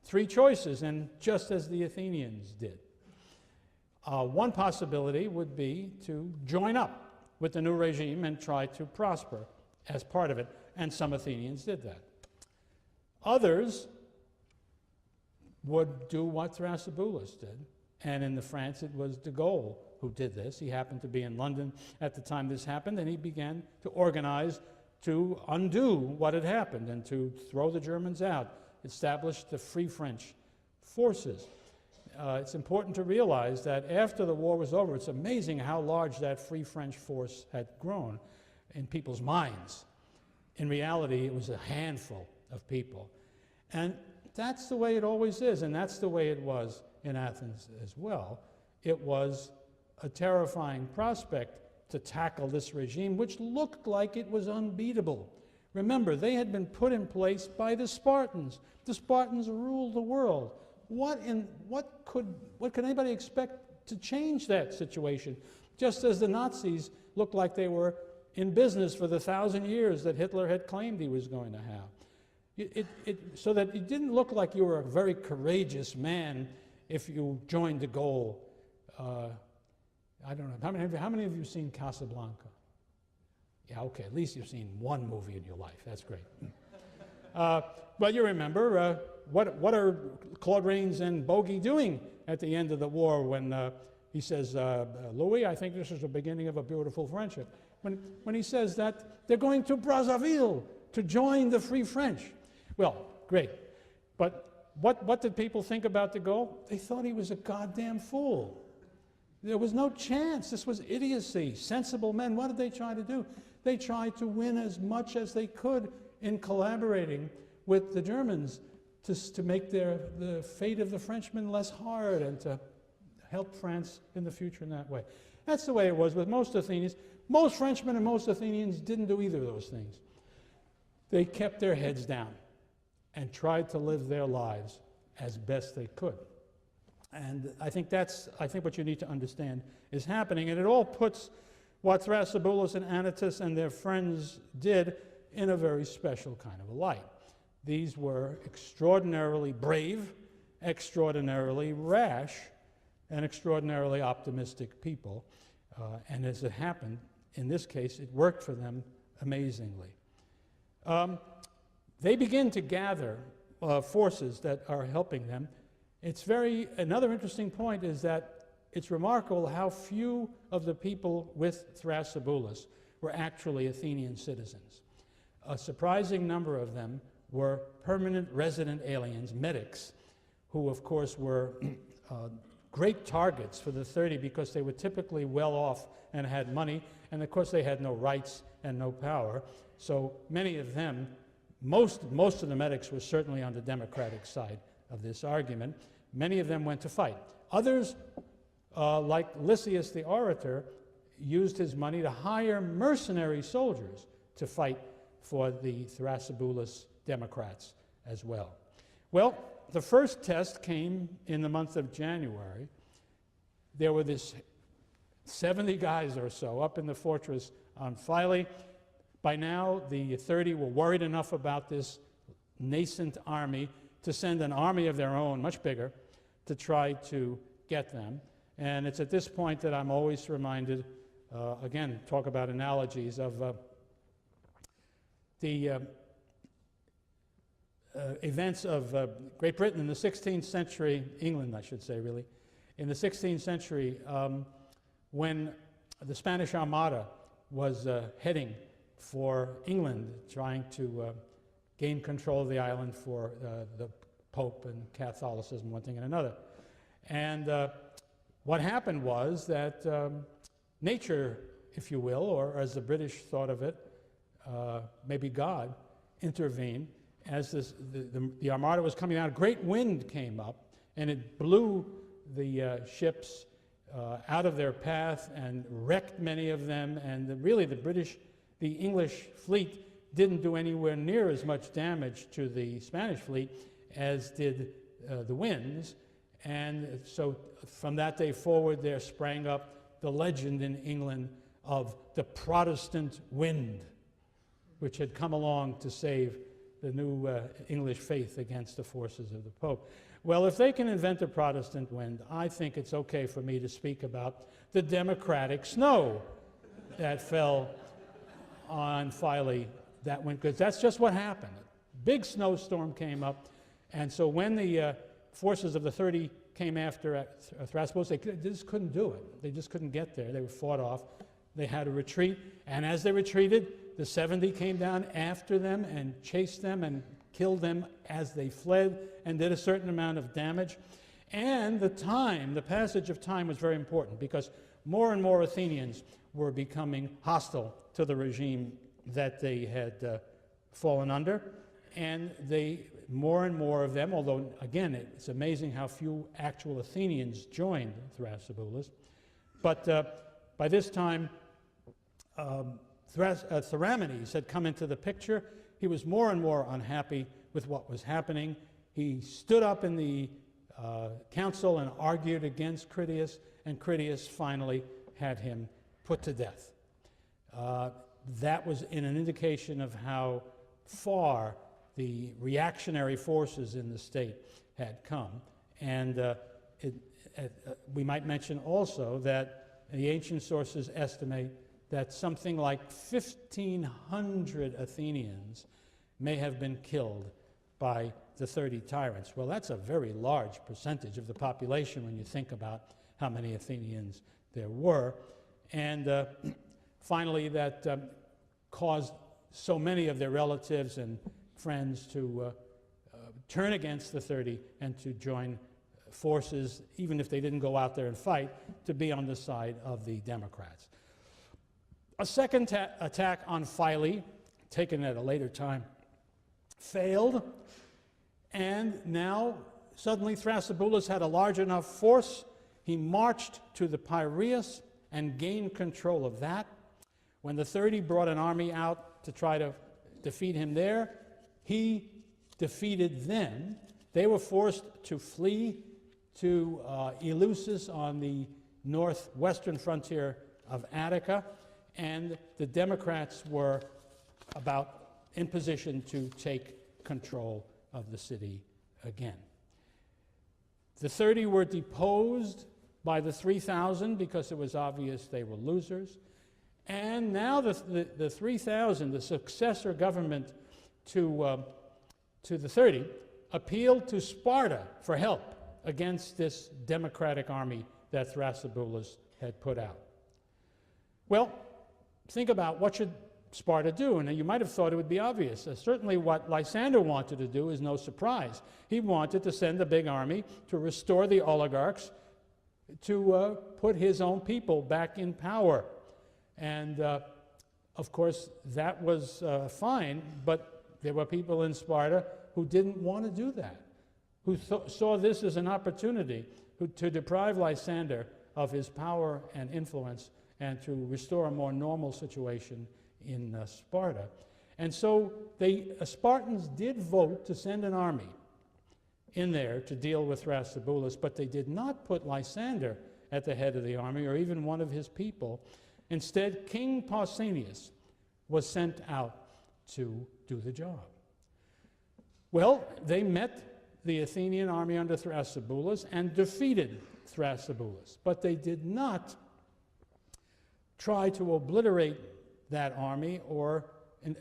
three choices, and just as the Athenians did. One possibility would be to join up with the new regime and try to prosper as part of it, and some Athenians did that. Others would do what Thrasybulus did, and in France it was de Gaulle who did this. He happened to be in London at the time this happened, and he began to organize to undo what had happened and to throw the Germans out, establish the Free French forces. It's important to realize that after the war was over, it's amazing how large that Free French force had grown in people's minds. In reality, it was a handful of people. And that's the way it always is, and that's the way it was in Athens as well. It was a terrifying prospect to tackle this regime, which looked like it was unbeatable. Remember, they had been put in place by the Spartans. The Spartans ruled the world. What could anybody expect to change that situation? Just as the Nazis looked like they were in business for the 1,000 years that Hitler had claimed he was going to have. So that it didn't look like you were a very courageous man if you joined de Gaulle. I don't know, how many of you have seen Casablanca? Yeah, okay, at least you've seen one movie in your life. That's great. But you remember, what are Claude Rains and Bogey doing at the end of the war when he says, Louis, I think this is the beginning of a beautiful friendship. When he says that, they're going to Brazzaville to join the Free French. Well, great. But what did people think about de Gaulle? They thought he was a goddamn fool. There was no chance. This was idiocy. Sensible men, what did they try to do? They tried to win as much as they could in collaborating with the Germans to make the fate of the Frenchmen less hard and to help France in the future in that way. That's the way it was with most Athenians. Most Frenchmen and most Athenians didn't do either of those things. They kept their heads down and tried to live their lives as best they could. And I think what you need to understand is happening, and it all puts what Thrasybulus and Anytus and their friends did in a very special kind of a light. These were extraordinarily brave, extraordinarily rash, and extraordinarily optimistic people. And as it happened, in this case, it worked for them amazingly. They begin to gather forces that are helping them. Another interesting point is that it's remarkable how few of the people with Thrasybulus were actually Athenian citizens. A surprising number of them were permanent resident aliens, medics, who of course were great targets for the 30 because they were typically well off and had money, and of course they had no rights and no power. So many of them, most of the medics were certainly on the democratic side of this argument. Many of them went to fight. Others, like Lysias the orator, used his money to hire mercenary soldiers to fight for the Thrasybulus Democrats as well. Well, the first test came in the month of January. There were this 70 guys or so up in the fortress on Philae. By now, the 30 were worried enough about this nascent army to send an army of their own, much bigger, to try to get them. And it's at this point that I'm always reminded, again, talk about analogies, of the events of Great Britain in the 16th century, England, I should say, really, in the 16th century, when the Spanish Armada was heading for England, trying to gain control of the island for the Pope and Catholicism, one thing and another. And what happened was that nature, if you will, or as the British thought of it, maybe God, intervened. As the Armada was coming out, a great wind came up, and it blew the ships out of their path and wrecked many of them. And really, the English fleet didn't do anywhere near as much damage to the Spanish fleet as did the winds. And so from that day forward, there sprang up the legend in England of the Protestant wind, which had come along to save the new English faith against the forces of the Pope. Well, if they can invent a Protestant wind, I think it's okay for me to speak about the democratic snow that fell on Philae that winter, because that's just what happened. A big snowstorm came up, and so when the forces of the 30 came after Thrasybulus, they just couldn't do it. They just couldn't get there. They were fought off. They had to retreat, and as they retreated, the 70 came down after them and chased them and killed them as they fled and did a certain amount of damage. And the passage of time was very important, because more and more Athenians were becoming hostile to the regime that they had fallen under. And more and more of them, although again, it's amazing how few actual Athenians joined Thrasybulus. But by this time, Theramenes had come into the picture. He was more and more unhappy with what was happening. He stood up in the council and argued against Critias, and Critias finally had him put to death. That was an indication of how far the reactionary forces in the state had come. And we might mention also that the ancient sources estimate that something like 1,500 Athenians may have been killed by the 30 tyrants. Well, that's a very large percentage of the population when you think about how many Athenians there were. And finally, that caused so many of their relatives and friends to turn against the 30 and to join forces, even if they didn't go out there and fight, to be on the side of the Democrats. A second attack on Philae, taken at a later time, failed, and now suddenly Thrasybulus had a large enough force. He marched to the Piraeus and gained control of that. When the 30 brought an army out to try to defeat him there, he defeated them. They were forced to flee to Eleusis on the northwestern frontier of Attica, and the Democrats were in position to take control of the city again. The 30 were deposed by the 3,000 because it was obvious they were losers. And now the 3,000, the successor government to the 30, appealed to Sparta for help against this democratic army that Thrasybulus had put out. Well, think about what should Sparta do, and you might have thought it would be obvious. Certainly what Lysander wanted to do is no surprise. He wanted to send a big army to restore the oligarchs, to put his own people back in power. And of course, that was fine, but there were people in Sparta who didn't want to do that, who saw this as an opportunity to deprive Lysander of his power and influence and to restore a more normal situation in Sparta. And so the Spartans did vote to send an army in there to deal with Thrasybulus, but they did not put Lysander at the head of the army or even one of his people. Instead, King Pausanias was sent out to do the job. Well, they met the Athenian army under Thrasybulus and defeated Thrasybulus, but they did not try to obliterate that army or,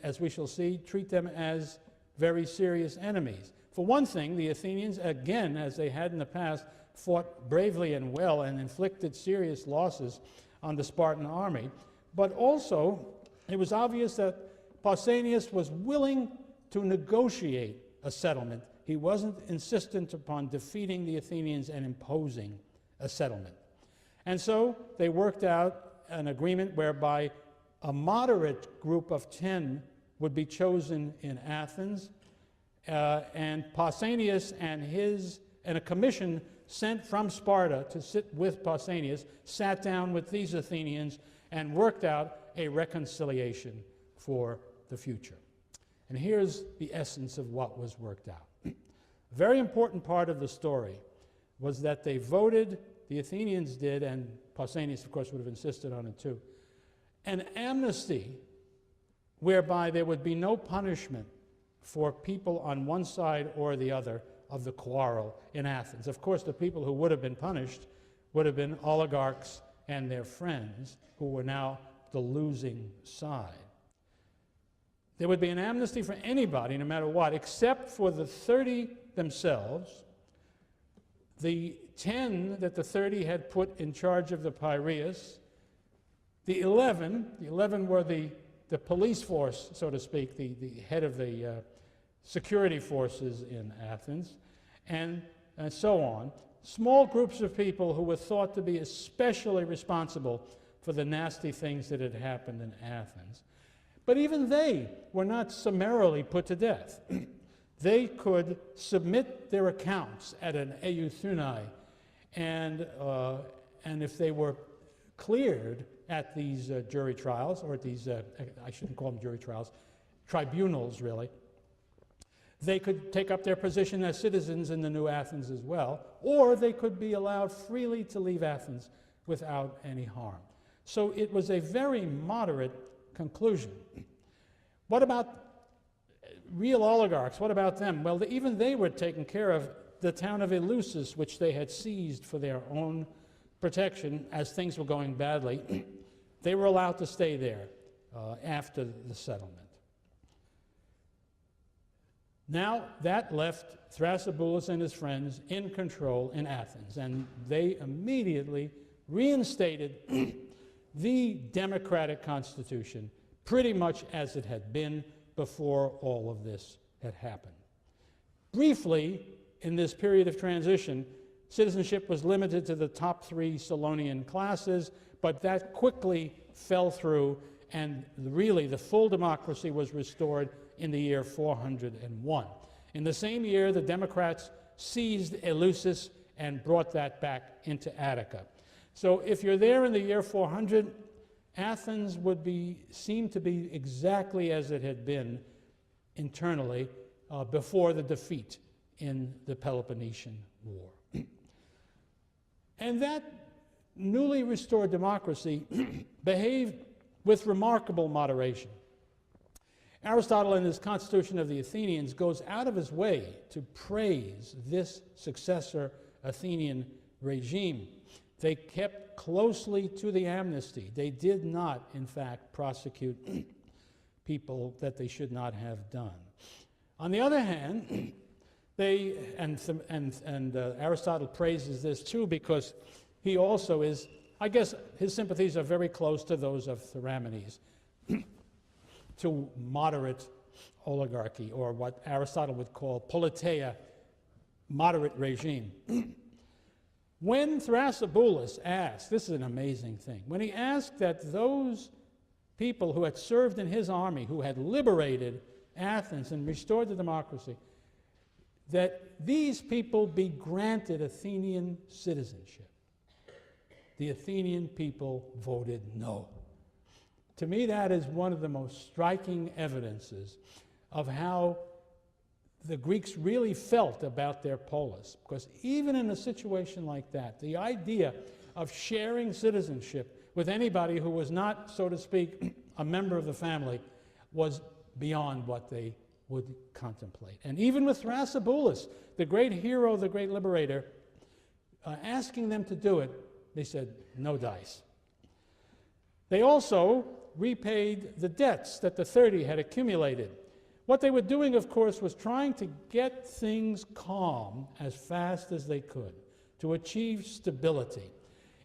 as we shall see, treat them as very serious enemies. For one thing, the Athenians, again, as they had in the past, fought bravely and well and inflicted serious losses on the Spartan army. But also, it was obvious that Pausanias was willing to negotiate a settlement. He wasn't insistent upon defeating the Athenians and imposing a settlement. And so they worked out an agreement whereby a moderate group of 10 would be chosen in Athens, and Pausanias and a commission sent from Sparta to sit with Pausanias sat down with these Athenians and worked out a reconciliation for the future. And here's the essence of what was worked out. A very important part of the story was that they voted, the Athenians did, and Pausanias, of course, would have insisted on it too, an amnesty whereby there would be no punishment for people on one side or the other of the quarrel in Athens. Of course, the people who would have been punished would have been oligarchs and their friends who were now the losing side. There would be an amnesty for anybody, no matter what, except for the 30 themselves, the 10 that the 30 had put in charge of the Piraeus, the 11 were the police force, so to speak, the head of the security forces in Athens, and so on. Small groups of people who were thought to be especially responsible for the nasty things that had happened in Athens. But even they were not summarily put to death. They could submit their accounts at an euthunai, and if they were cleared at these jury trials, or at these, I shouldn't call them jury trials, tribunals really, they could take up their position as citizens in the New Athens as well, or they could be allowed freely to leave Athens without any harm. So it was a very moderate conclusion. What about real oligarchs? What about them? Well, even they were taken care of. The town of Eleusis, which they had seized for their own protection as things were going badly, they were allowed to stay there after the settlement. Now that left Thrasybulus and his friends in control in Athens, and they immediately reinstated the democratic constitution pretty much as it had been before all of this had happened. Briefly, in this period of transition, citizenship was limited to the top 3 Solonian classes, but that quickly fell through, and really the full democracy was restored in the year 401. In the same year, the Democrats seized Eleusis and brought that back into Attica. So if you're there in the year 400, Athens would seem to be exactly as it had been internally before the defeat in the Peloponnesian War. And that newly restored democracy behaved with remarkable moderation. Aristotle, in his Constitution of the Athenians, goes out of his way to praise this successor Athenian regime. They kept closely to the amnesty. They did not, in fact, prosecute people that they should not have done. On the other hand, Aristotle praises this too, because he also is, I guess his sympathies are very close to those of Theramenes, to moderate oligarchy, or what Aristotle would call politeia, moderate regime. When Thrasybulus asked, this is an amazing thing, when he asked that those people who had served in his army, who had liberated Athens and restored the democracy, that these people be granted Athenian citizenship. The Athenian people voted no. To me, that is one of the most striking evidences of how the Greeks really felt about their polis. Because even in a situation like that, the idea of sharing citizenship with anybody who was not, so to speak, a member of the family was beyond what they would contemplate. And even with Thrasybulus, the great hero, the great liberator, asking them to do it, they said, no dice. They also repaid the debts that the 30 had accumulated. What they were doing, of course, was trying to get things calm as fast as they could, to achieve stability.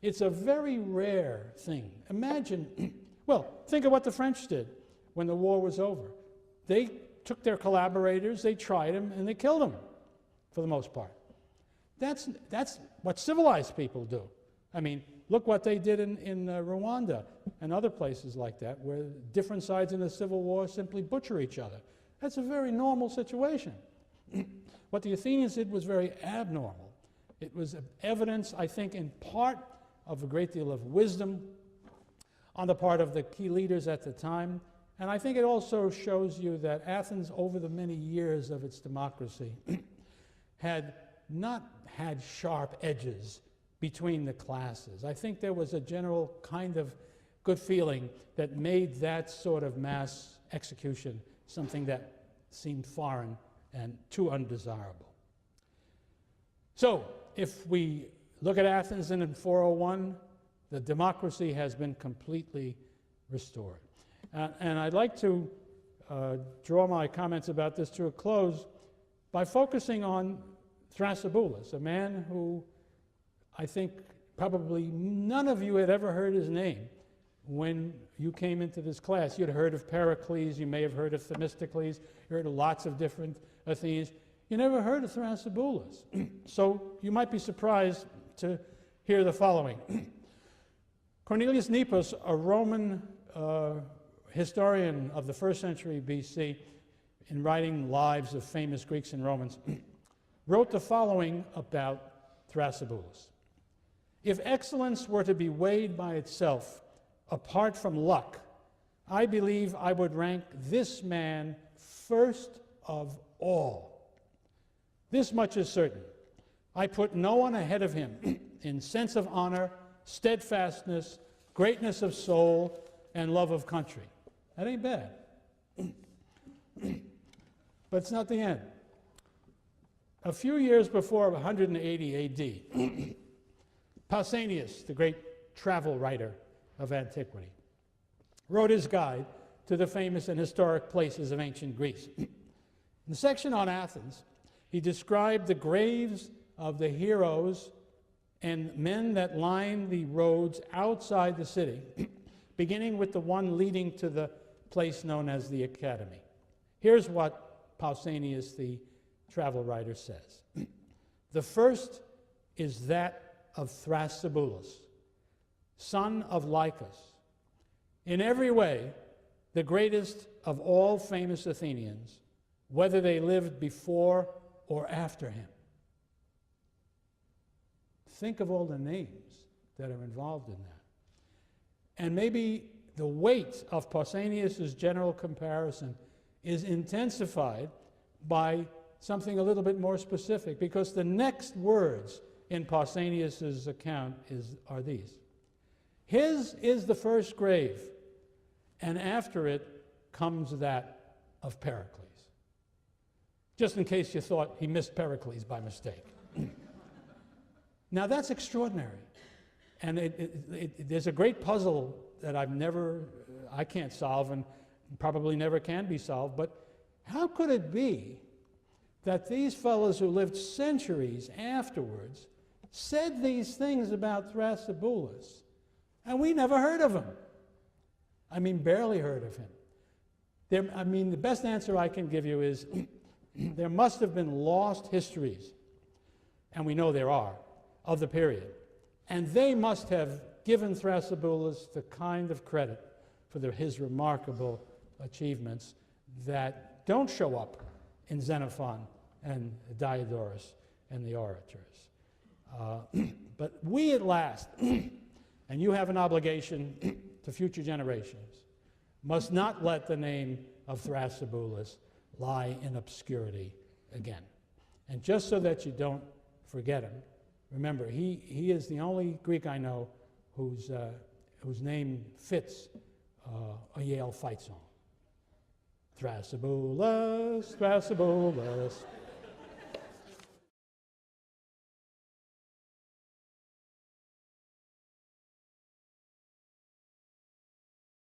It's a very rare thing. Imagine, well, think of what the French did when the war was over. They took their collaborators, they tried them, and they killed them, for the most part. That's what civilized people do. I mean, look what they did in Rwanda and other places like that, where different sides in the Civil War simply butcher each other. That's a very normal situation. What the Athenians did was very abnormal. It was evidence, I think, in part of a great deal of wisdom on the part of the key leaders at the time. And I think it also shows you that Athens, over the many years of its democracy, had not had sharp edges between the classes. I think there was a general kind of good feeling that made that sort of mass execution something that seemed foreign and too undesirable. So, if we look at Athens in 401, the democracy has been completely restored. And I'd like to draw my comments about this to a close by focusing on Thrasybulus, a man who I think probably none of you had ever heard his name when you came into this class. You'd heard of Pericles, you may have heard of Themistocles, you heard of lots of different Athenians. You never heard of Thrasybulus. So you might be surprised to hear the following. Cornelius Nepos, a Roman historian of the 1st century BC, in writing lives of famous Greeks and Romans, wrote the following about Thrasybulus. If excellence were to be weighed by itself, apart from luck, I believe I would rank this man first of all. This much is certain. I put no one ahead of him in sense of honor, steadfastness, greatness of soul, and love of country. That ain't bad. But it's not the end. A few years before 180 AD, Pausanias, the great travel writer of antiquity, wrote his guide to the famous and historic places of ancient Greece. In the section on Athens, he described the graves of the heroes and men that line the roads outside the city, beginning with the one leading to the place known as the Academy. Here's what Pausanias, the travel writer, says. The first is that of Thrasybulus, son of Lycus, in every way the greatest of all famous Athenians, whether they lived before or after him. Think of all the names that are involved in that. And maybe the weight of Pausanias' general comparison is intensified by something a little bit more specific, because the next words in Pausanias' account are these. His is the first grave, and after it comes that of Pericles. Just in case you thought he missed Pericles by mistake. Now that's extraordinary. And there's a great puzzle that I can't solve, and probably never can be solved, but how could it be that these fellows who lived centuries afterwards said these things about Thrasybulus, and we never heard of him? I mean, barely heard of him. The best answer I can give you is there must have been lost histories, and we know there are, of the period. And they must have given Thrasybulus the kind of credit for his remarkable achievements that don't show up in Xenophon and Diodorus and the orators. But we at last, and you have an obligation to future generations, must not let the name of Thrasybulus lie in obscurity again. And just so that you don't forget him, remember, he is the only Greek I know whose name fits a Yale fight song. Thrasybulus, Thrasybulus,